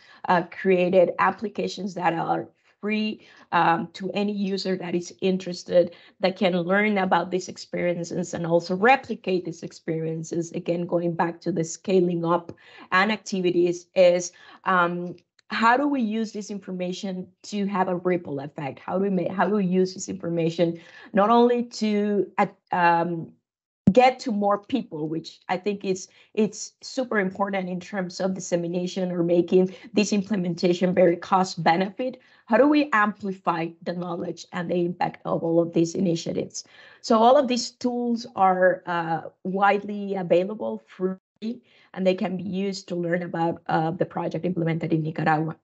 created applications that are free to any user that is interested, that can learn about these experiences and also replicate these experiences. Again, going back to the scaling up and activities is how do we use this information to have a ripple effect? How do we use this information not only to get to more people, which I think it's super important in terms of dissemination or making this implementation very cost benefit. How do we amplify the knowledge and the impact of all of these initiatives? So all of these tools are widely available, free, and they can be used to learn about the project implemented in Nicaragua.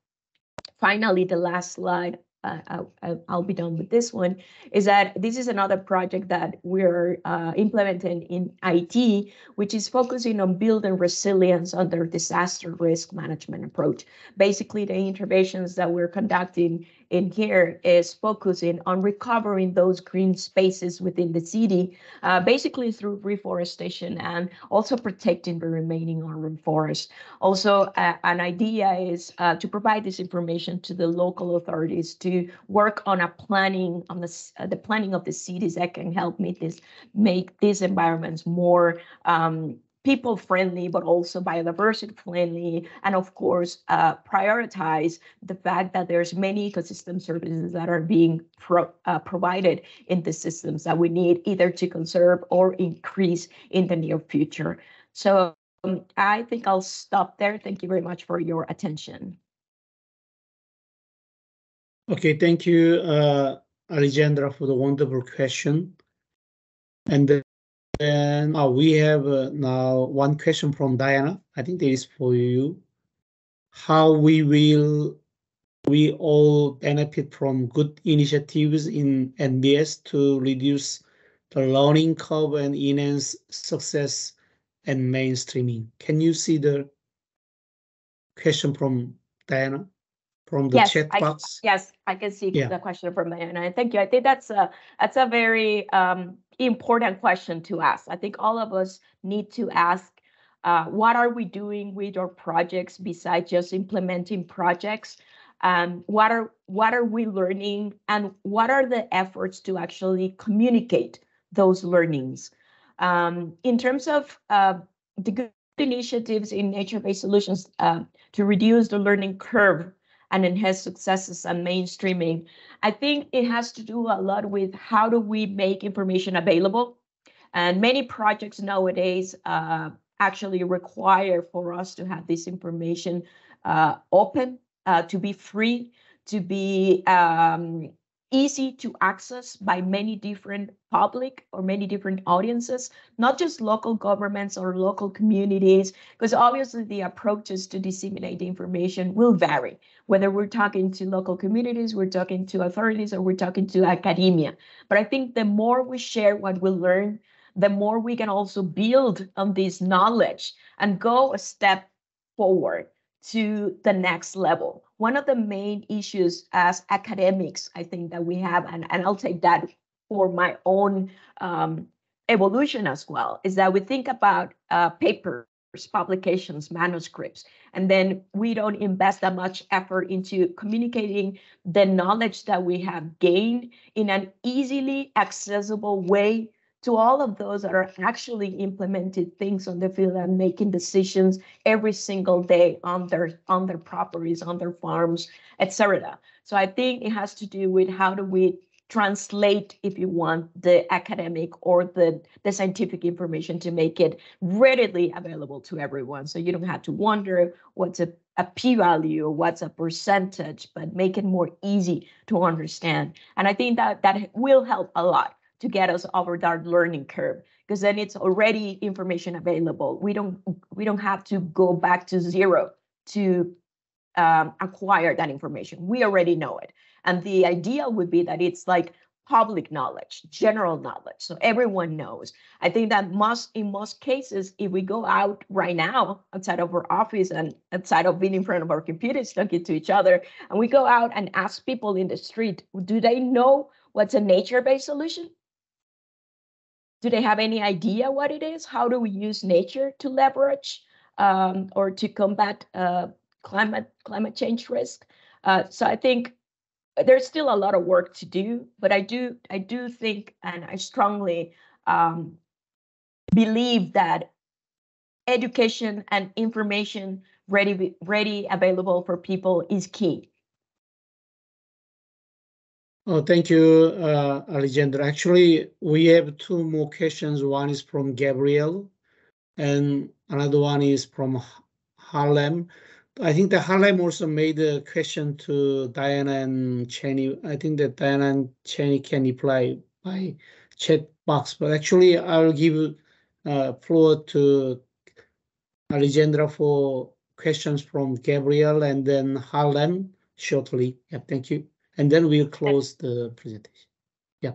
Finally, the last slide, I'll be done with this one, is that this is another project that we're implementing in IT, which is focusing on building resilience under disaster risk management approach. Basically, the interventions that we're conducting in here is focusing on recovering those green spaces within the city, basically through reforestation and also protecting the remaining urban forest. Also, an idea is to provide this information to the local authorities to work on a planning on the planning of the cities that can help make these environments more people friendly, but also biodiversity friendly, and of course prioritize the fact that there's many ecosystem services that are being provided in the systems that we need either to conserve or increase in the near future. So I think I'll stop there. Thank you very much for your attention. Okay, thank you, Alejandra, for the wonderful question. And then we have now one question from Diana. I think that is for you. How we all benefit from good initiatives in NBS to reduce the learning curve and enhance success and mainstreaming. Can you see the question from Diana from the chat box? Yes, I can see the question from Diana. Thank you. I think that's a very important question to ask. I think all of us need to ask, what are we doing with our projects besides just implementing projects? What are we learning, and what are the efforts to actually communicate those learnings? In terms of the good initiatives in nature-based solutions to reduce the learning curve and enhance successes and mainstreaming, I think it has to do a lot with how do we make information available. And many projects nowadays actually require for us to have this information open, to be free, to be easy to access by many different public or many different audiences, not just local governments or local communities, because obviously the approaches to disseminate the information will vary, whether we're talking to local communities, we're talking to authorities, or we're talking to academia. But I think the more we share what we learn, the more we can also build on this knowledge and go a step forward to the next level. One of the main issues as academics, I think that we have, and I'll take that for my own evolution as well, is that we think about papers, publications, manuscripts, and then we don't invest that much effort into communicating the knowledge that we have gained in an easily accessible way to all of those that are actually implementing things on the field and making decisions every single day on their properties, on their farms, etc. So I think it has to do with how do we translate, if you want, the academic or the scientific information to make it readily available to everyone. So you don't have to wonder what's a p-value, what's a percentage, but make it more easy to understand. And I think that will help a lot to get us over that learning curve, because then it's already information available. We don't have to go back to zero to acquire that information. We already know it. And the idea would be that it's like public knowledge, general knowledge, so everyone knows. I think that in most cases, if we go out right now outside of our office and outside of being in front of our computers talking to each other, and we go out and ask people in the street, do they know what's a nature-based solution? Do they have any idea what it is? How do we use nature to leverage or to combat climate change risk? So I think there's still a lot of work to do, but I do think, and I strongly believe that education and information ready available for people is key. Oh, thank you, Alejandra. Actually, we have two more questions. One is from Gabriel, and another one is from Harlem. I think that Harlem also made a question to Diana and Cheney. I think that Diana and Cheney can reply by chat box, but actually I'll give floor to Alejandra for questions from Gabriel, and then Harlan shortly. Yeah, thank you. And then we'll close the presentation. Yeah.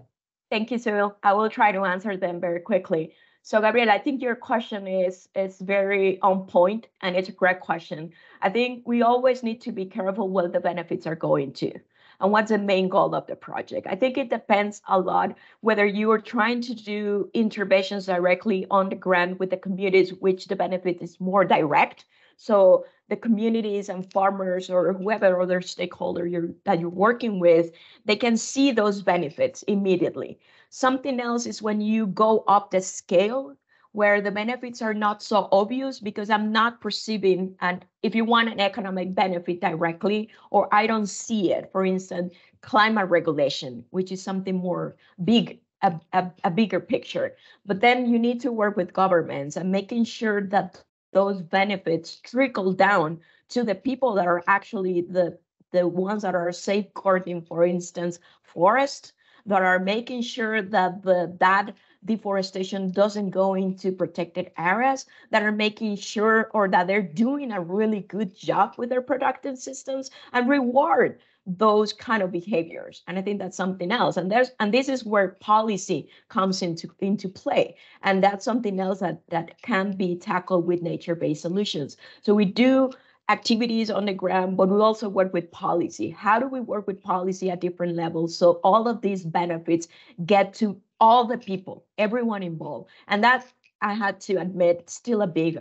Thank you, Cyril. I will try to answer them very quickly. So, Gabriel, I think your question is very on point, and it's a great question. I think we always need to be careful what the benefits are going to and what's the main goal of the project. I think it depends a lot whether you are trying to do interventions directly on the ground with the communities, which the benefit is more direct. So the communities and farmers or whoever other stakeholder that you're working with, they can see those benefits immediately. Something else is when you go up the scale where the benefits are not so obvious because I'm not perceiving, and if you want an economic benefit directly, or I don't see it, for instance, climate regulation, which is something more big, a bigger picture. But then you need to work with governments and making sure that those benefits trickle down to the people that are actually the ones that are safeguarding, for instance, forests, that are making sure that that deforestation doesn't go into protected areas, that are making sure or that they're doing a really good job with their productive systems and reward those kind of behaviors. And I think that's something else. And this is where policy comes into play. And that's something else that can be tackled with nature-based solutions. So we do activities on the ground, but we also work with policy. How do we work with policy at different levels so all of these benefits get to all the people, everyone involved? And that, I had to admit, still a big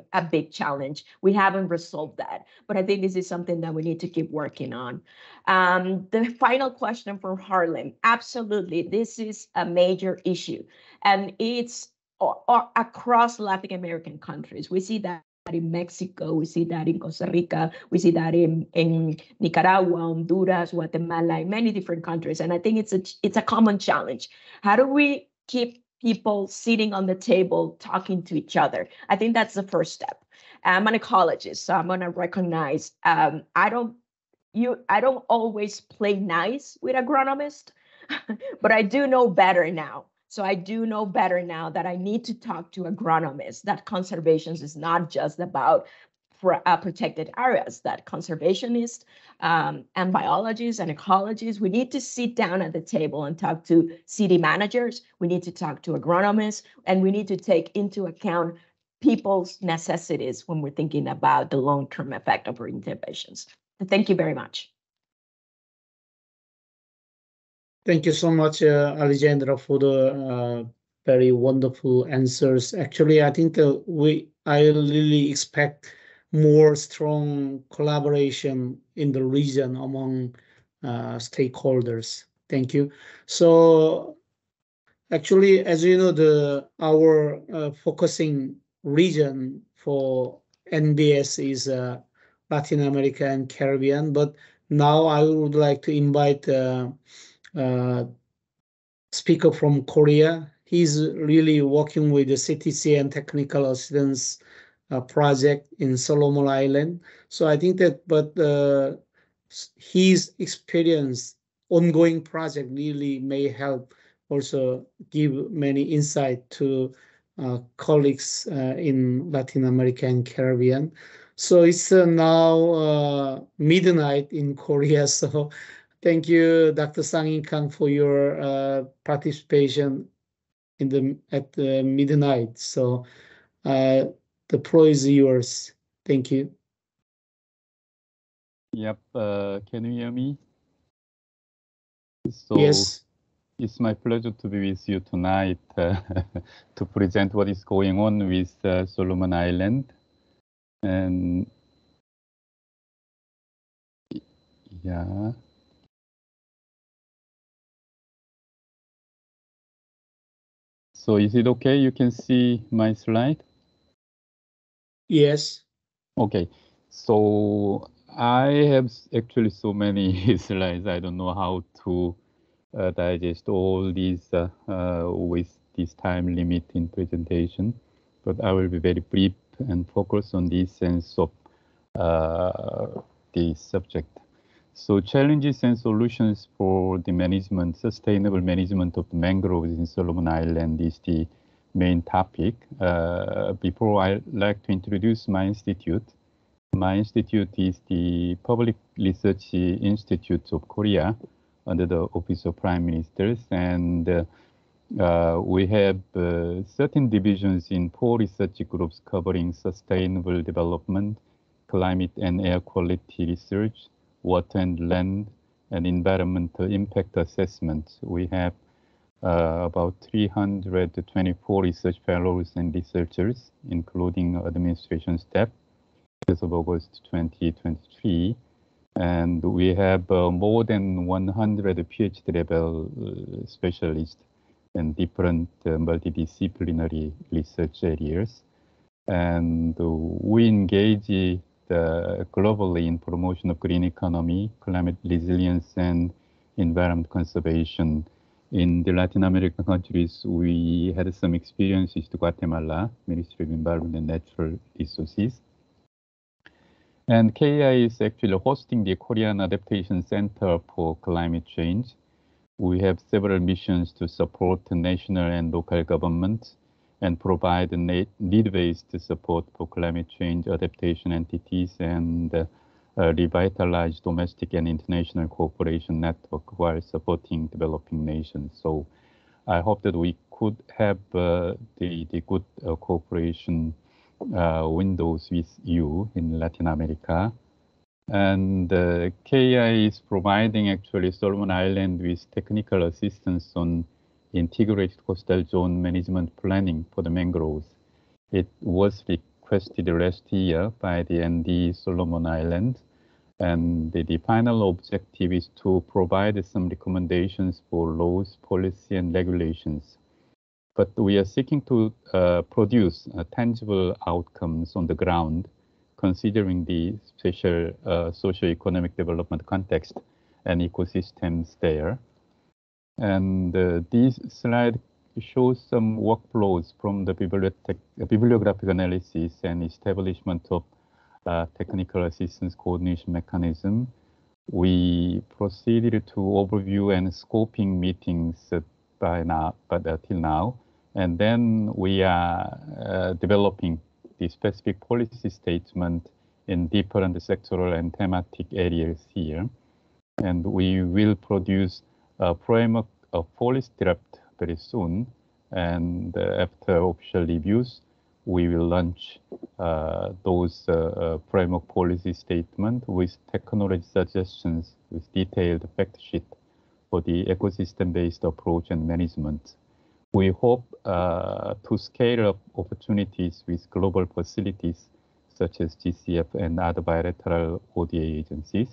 challenge. We haven't resolved that, but I think this is something that we need to keep working on. The final question from Harlan. Absolutely, this is a major issue, and it's across Latin American countries. We see that in Mexico, we see that in Costa Rica, we see that in Nicaragua, Honduras, Guatemala, in many different countries. And I think it's a common challenge. How do we keep people sitting on the table talking to each other? I think that's the first step. I'm an ecologist, so I'm gonna recognize I don't always play nice with agronomists, but I do know better now. So I do know better now that I need to talk to agronomists, that conservation is not just about protected areas, that conservationists and biologists and ecologists, we need to sit down at the table and talk to city managers, we need to talk to agronomists, and we need to take into account people's necessities when we're thinking about the long-term effect of our interventions. Thank you very much. Thank you so much, Alejandra, for the very wonderful answers. Actually, I think I really expect more strong collaboration in the region among stakeholders. Thank you. So actually, as you know, our focusing region for NBS is Latin America and Caribbean, but now I would like to invite speaker from Korea. He's really working with the CTC and technical assistance project in Solomon Island. So I think that, but his experience, ongoing project really may help also give many insight to colleagues in Latin America and Caribbean. So it's now midnight in Korea. So thank you, Dr. Sang-In Kang, for your participation at the midnight. So the floor is yours. Thank you. Yep. Can you hear me? So yes. It's my pleasure to be with you tonight to present what is going on with Solomon Island. And yeah. So is it okay? You can see my slide? Yes. Okay. So I have actually so many slides. I don't know how to digest all these with this time limit in presentation, but I will be very brief and focus on the sense of the subject. So challenges and solutions for the management, sustainable management of the mangroves in Solomon Island is the main topic. Before I like to introduce my institute. My institute is the Public Research Institute of Korea under the Office of Prime Ministers, and we have 13 divisions in 4 research groups covering sustainable development, climate and air quality research, water and land, and environmental impact assessment. We have about 324 research fellows and researchers, including administration staff, as of August 2023. And we have more than 100 PhD level specialists in different multidisciplinary research areas. And we engage globally in promotion of green economy, climate resilience, and environment conservation. In the Latin American countries, we had some experiences to Guatemala, Ministry of Environment and Natural Resources. And KI is actually hosting the Korean Adaptation Center for Climate Change. We have several missions to support national and local governments and provide need-based support for climate change adaptation entities and revitalize domestic and international cooperation network while supporting developing nations. So I hope that we could have the good cooperation windows with you in Latin America. And KI is providing actually Solomon Island with technical assistance on integrated coastal zone management planning for the mangroves. It was requested last year by the RD Solomon Island, and the final objective is to provide some recommendations for laws, policy, and regulations. But we are seeking to produce tangible outcomes on the ground, considering the special socio-economic development context and ecosystems there. And this slide shows some workflows from the bibliographic analysis and establishment of technical assistance coordination mechanism. We proceeded to overview and scoping meetings till now. And then we are developing the specific policy statement in different sectoral and thematic areas here. And we will produce a framework of policy draft very soon. And after official reviews, we will launch those framework policy statement with technology suggestions with detailed fact sheet for the ecosystem-based approach and management. We hope to scale up opportunities with global facilities such as GCF and other bilateral ODA agencies.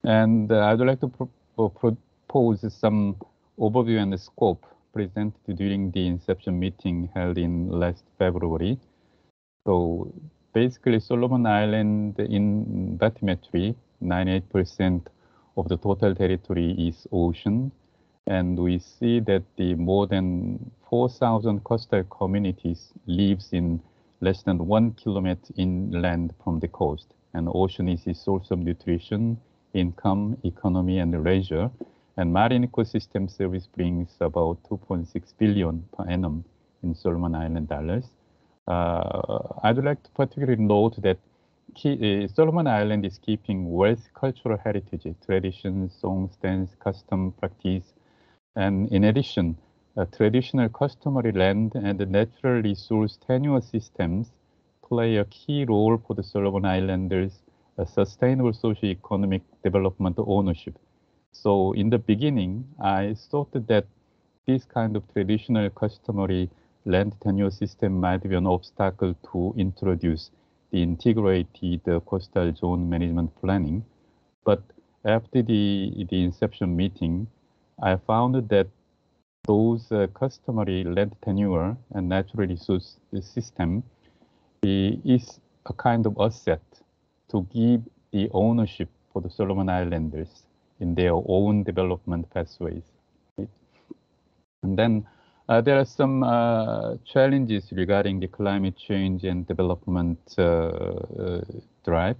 And I'd like to propose some overview and scope presented during the inception meeting held in last February. So basically, Solomon Island in bathymetry, 98% of the total territory is ocean. And we see that the more than 4,000 coastal communities lives in less than 1 kilometer inland from the coast. And ocean is a source of nutrition, income, economy, and leisure. And marine ecosystem service brings about 2.6 billion per annum in Solomon Island dollars. I'd like to particularly note that Solomon Island is keeping wealth cultural heritage, traditions, songs, dance, custom, practice. And in addition, traditional customary land and natural resource tenure systems play a key role for the Solomon Islanders' sustainable socio-economic development ownership. So in the beginning, I thought that this kind of traditional customary land tenure system might be an obstacle to introduce the integrated coastal zone management planning. But after the inception meeting, I found that those customary land tenure and natural resource system is a kind of asset to give the ownership for the Solomon Islanders in their own development pathways. And then there are some challenges regarding the climate change and development drive.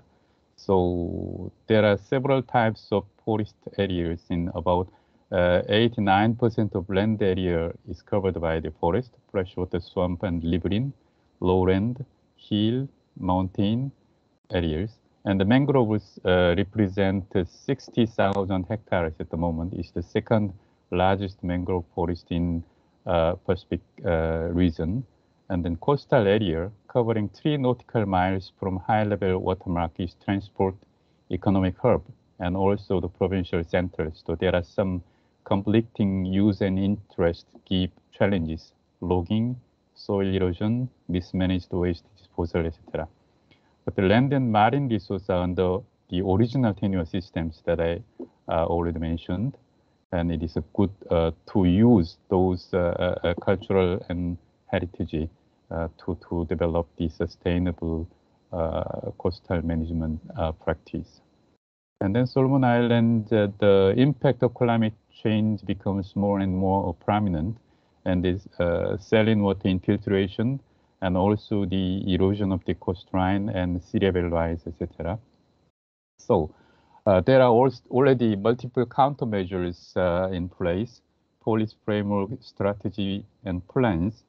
So there are several types of forest areas in about 89% of land area is covered by the forest, freshwater swamp and riverine, lowland, hill, mountain areas. And the mangroves represent 60,000 hectares at the moment. It's the second largest mangrove forest in Pacific region. And then coastal area covering 3 nautical miles from high-level watermark is transport economic hub and also the provincial centers. So there are some conflicting use and interest give challenges: logging, soil erosion, mismanaged waste disposal, etc. But the land and marine resources are under the original tenure systems that I already mentioned, and it is good to use those cultural and heritage to develop the sustainable coastal management practice. And then Solomon Island, the impact of climate change becomes more and more prominent, and this saline water infiltration and also the erosion of the coastline and sea level rise, etc. So there are already multiple countermeasures in place: policy framework, strategy, and plans,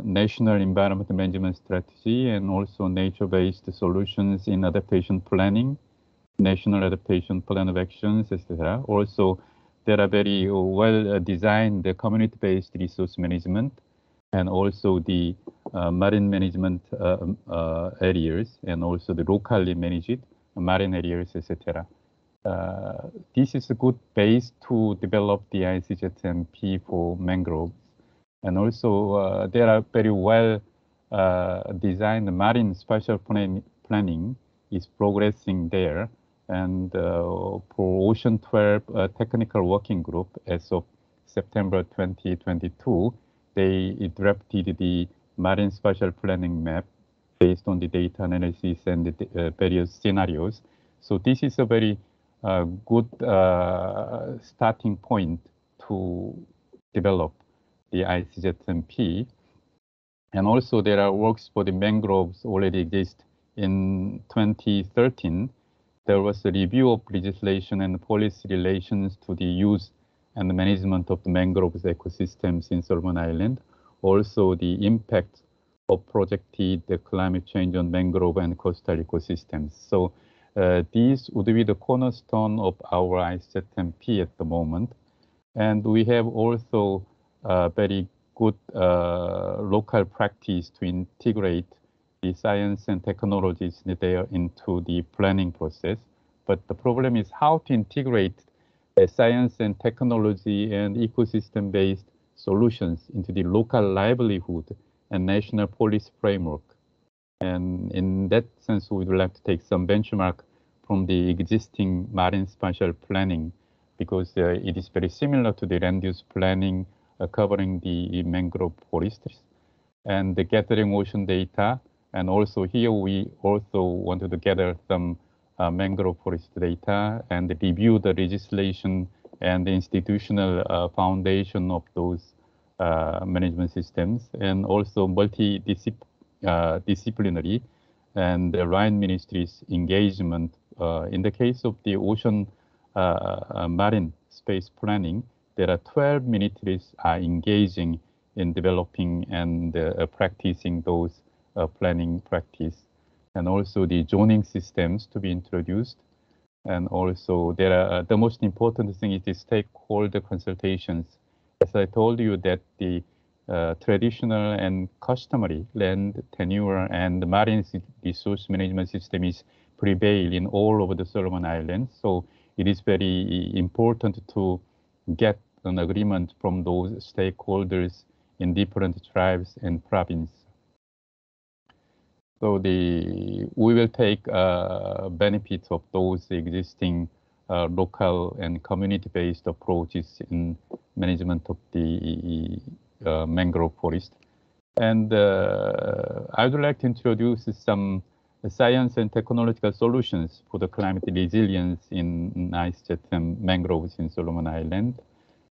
national environment management strategy, and also nature-based solutions in adaptation planning, national adaptation plan of actions, etc. Also, there are very well designed community-based resource management and also the marine management areas, and also the locally managed marine areas, etc. This is a good base to develop the ICZMP for mangroves. And also, there are very well designed marine spatial planning is progressing there. And for Ocean 12 technical working group, as of September 2022, they drafted the marine spatial planning map based on the data analysis and the various scenarios. So this is a very good starting point to develop the ICZMP. And also there are works for the mangroves already exist. In 2013, there was a review of legislation and policy relations to the use and the management of the mangroves ecosystems in Solomon Island. Also the impact of projected climate change on mangrove and coastal ecosystems. So these would be the cornerstone of our ICZMP at the moment. And we have also very good local practice to integrate the science and technologies there into the planning process. But the problem is how to integrate science and technology and ecosystem-based solutions into the local livelihood and national policy framework. And in that sense, we would like to take some benchmark from the existing marine spatial planning, because it is very similar to the land use planning covering the mangrove forests and the gathering ocean data. And also here we also wanted to gather some mangrove forest data and review the legislation and the institutional foundation of those management systems, and also multidisciplinary and the line ministries engagement. In the case of the ocean marine space planning, there are 12 ministries are engaging in developing and practicing those planning practice, and also the zoning systems to be introduced. And also there are the most important thing is the stakeholder consultations. As I told you that the traditional and customary land tenure and marine resource management system is prevail in all over the Solomon Islands. So it is very important to get an agreement from those stakeholders in different tribes and provinces. So we will take benefits of those existing local and community-based approaches in management of the mangrove forest. And I would like to introduce some science and technological solutions for the climate resilience in ICZM mangroves in Solomon Island.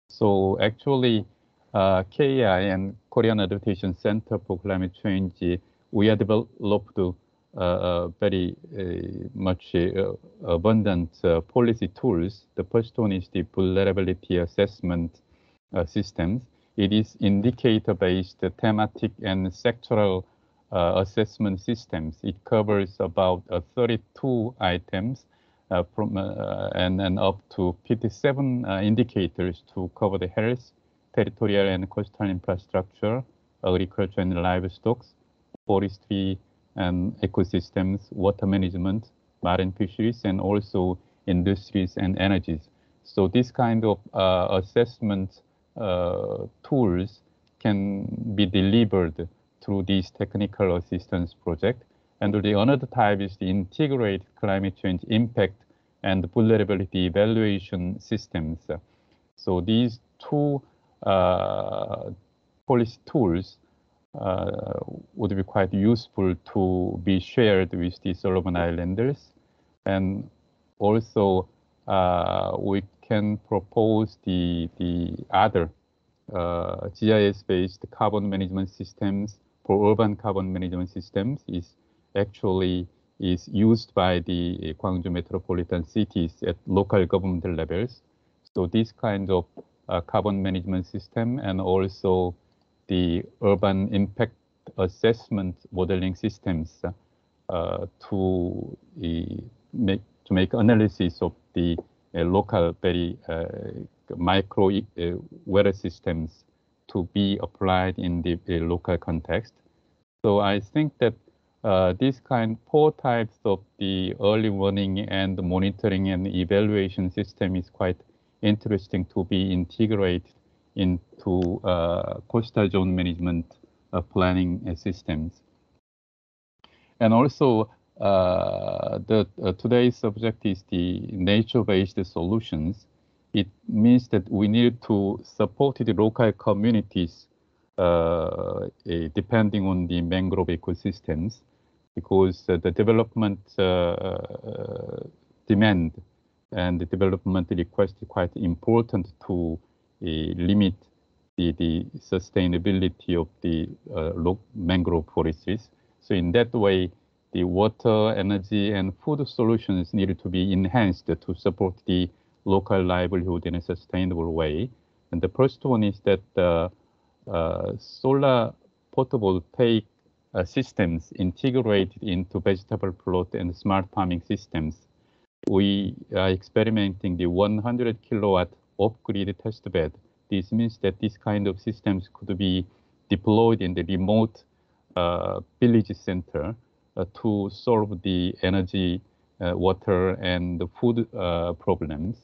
So actually, KI and Korean Adaptation Center for Climate Change, we have developed very much abundant policy tools. The first one is the vulnerability assessment systems. It is indicator-based thematic and sectoral assessment systems. It covers about 32 items and up to 57 indicators to cover the health, territorial and coastal infrastructure, agriculture and livestock, forestry and ecosystems, water management, marine fisheries, and also industries and energies. So this kind of assessment tools can be delivered through these technical assistance project. And the another type is the integrated climate change impact and vulnerability evaluation systems. So these two policy tools would be quite useful to be shared with the Solomon Islanders. And also we can propose the other GIS-based carbon management systems for urban carbon management systems is used by the Gwangju metropolitan cities at local government levels. So this kind of carbon management system and also the urban impact assessment modeling systems to make analysis of the local very micro weather systems to be applied in the local context. So I think that these four types of the early warning and monitoring and evaluation system is quite interesting to be integrated into coastal zone management planning systems. And also today's subject is the nature-based solutions. It means that we need to support the local communities depending on the mangrove ecosystems, because the development demand and the development request is quite important to limit the sustainability of the mangrove forests. So in that way, the water, energy, and food solutions need to be enhanced to support the local livelihood in a sustainable way. And the first one is that solar photovoltaic systems integrated into vegetable plot and smart farming systems. We are experimenting the 100 kilowatt off-grid test bed. This means that this kind of systems could be deployed in the remote village center to solve the energy, water, and the food problems.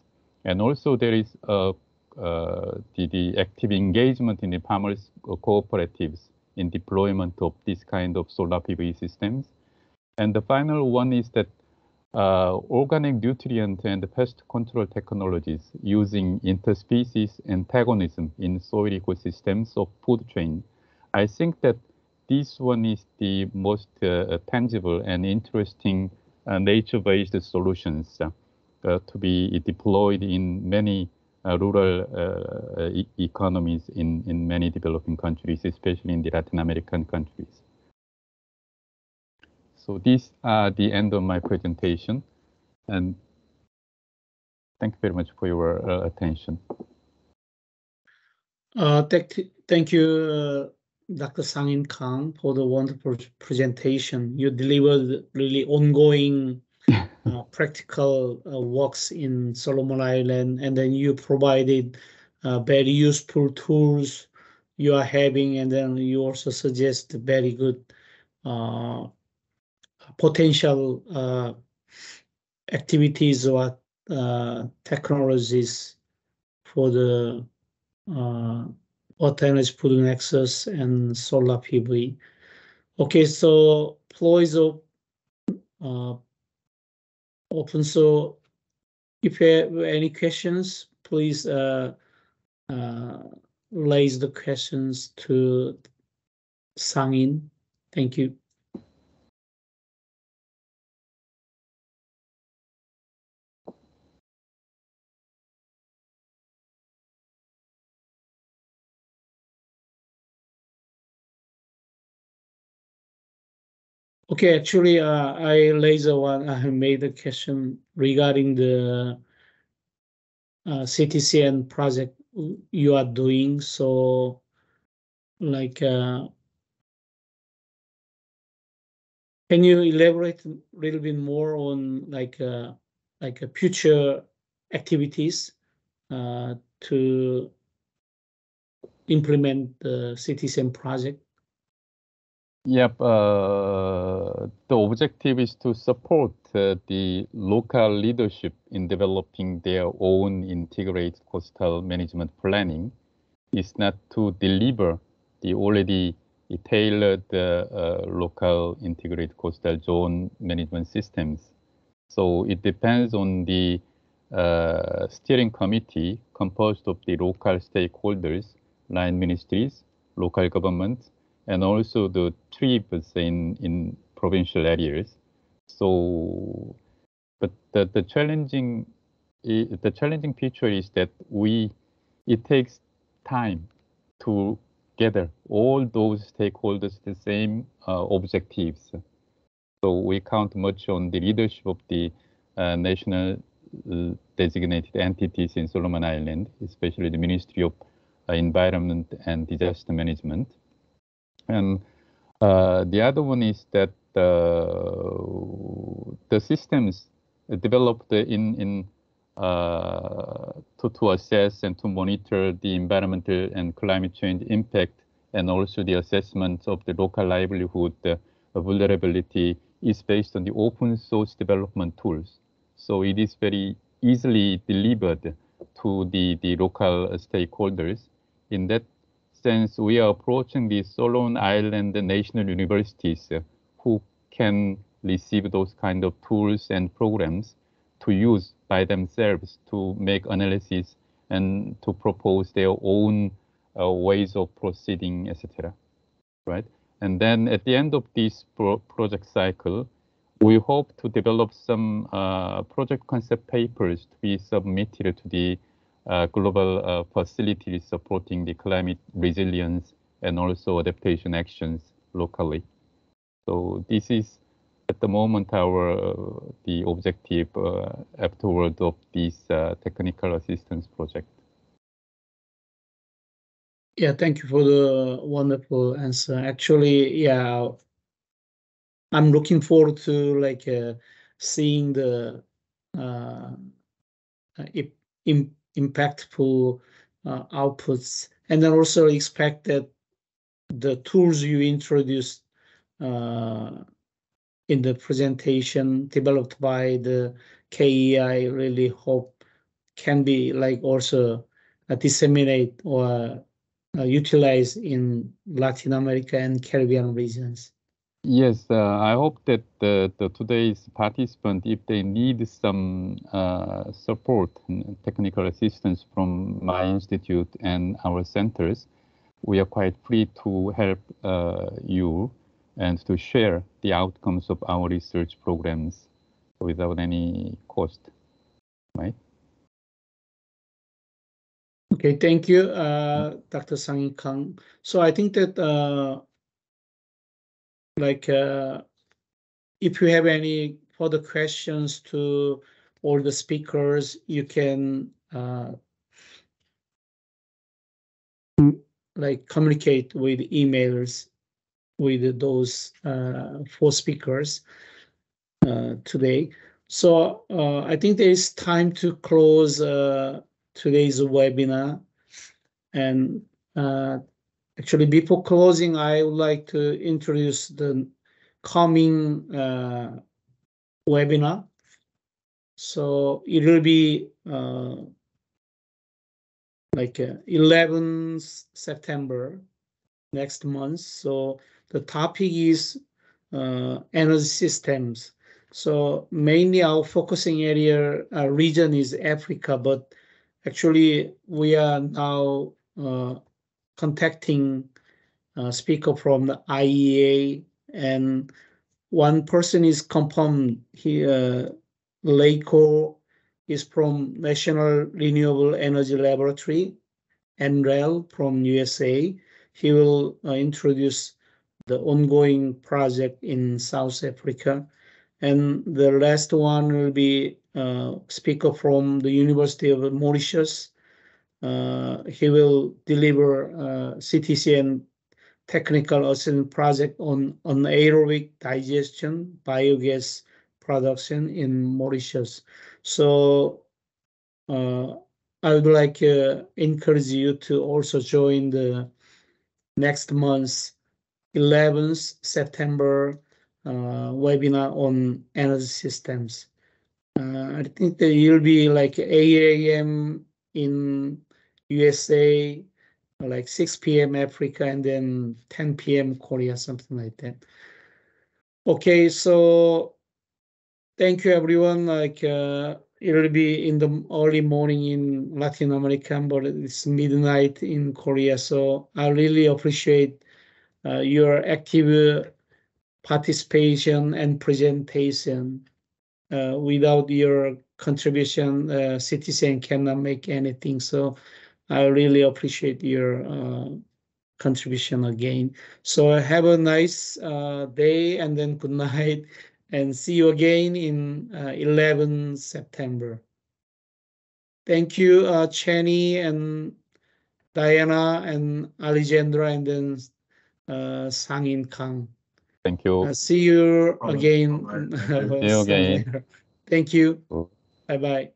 And also there is the active engagement in the farmers cooperatives in deployment of this kind of solar PV systems. And the final one is that organic nutrient and pest control technologies using interspecies antagonism in soil ecosystems of food chain. I think that this one is the most tangible and interesting nature-based solutions to be deployed in many rural economies in many developing countries, especially in the Latin American countries. So these are the end of my presentation, and thank you very much for your attention. Thank you, Dr. Sang-In Kang, for the wonderful presentation. You delivered really ongoing practical works in Solomon Island, and then you provided very useful tools you are having, and then you also suggest very good potential activities or technologies for the water energy food nexus and solar PV. Okay, so floor is open. So if you have any questions, please raise the questions to Sang-In. Thank you. Okay, actually, I made a question regarding the CTCN project you are doing. So, like, can you elaborate a little bit more on like a future activities to implement the CTCN project? Yep. The objective is to support the local leadership in developing their own integrated coastal management planning. It's not to deliver the already tailored local integrated coastal zone management systems. So it depends on the steering committee composed of the local stakeholders, line ministries, local governments, and also the tribes in provincial areas. So, but the challenging feature is that it takes time to gather all those stakeholders the same objectives. So we count much on the leadership of the national designated entities in Solomon Island, especially the Ministry of Environment and Disaster Management. And the other one is that the systems developed to assess and to monitor the environmental and climate change impact, and also the assessment of the local livelihood vulnerability is based on the open source development tools. So it is very easily delivered to the local stakeholders. In that sense, we are approaching the Solomon Island national universities who can receive those kind of tools and programs to use by themselves to make analysis and to propose their own ways of proceeding, etc. Right? And then at the end of this project cycle, we hope to develop some project concept papers to be submitted to the global facilities supporting the climate resilience and also adaptation actions locally. So this is at the moment the objective afterward of this technical assistance project. Yeah, thank you for the wonderful answer. Actually, yeah, I'm looking forward to like seeing the impactful outputs, and then also expect that the tools you introduced in the presentation developed by the KEI really hope can be like also disseminate or utilized in Latin America and Caribbean regions. Yes, I hope that today's participants, if they need some support and technical assistance from my institute and our centers, we are quite free to help you and to share the outcomes of our research programs without any cost, right? Okay, thank you, Dr. Sang Kang. So I think that if you have any further questions to all the speakers, you can communicate with emailers with those 4 speakers today. So I think there is time to close today's webinar. And actually, before closing, I would like to introduce the coming webinar. So it will be 11th September next month. So the topic is energy systems. So mainly our focusing area region is Africa, but actually we are now contacting speaker from the IEA, and one person is confirmed here. Leiko is from National Renewable Energy Laboratory, NREL from USA. He will introduce the ongoing project in South Africa. And the last one will be a speaker from the University of Mauritius. He will deliver CTC and technical assessment project on anaerobic digestion biogas production in Mauritius. So I would like to encourage you to also join the next month's 11th September webinar on energy systems. I think that you'll be like 8 a.m. in USA, like 6 p.m. Africa, and then 10 p.m. Korea, something like that. Okay, so thank you, everyone. Like it'll be in the early morning in Latin America, but it's midnight in Korea. So I really appreciate your active participation and presentation. Without your contribution, CTCN cannot make anything. So I really appreciate your contribution again. So have a nice day and then good night, and see you again in 11 September. Thank you, Chenny and Diana and Alejandra, and then Sang-in Kang. Thank you. See you again. See you again. Thank you. Bye-bye.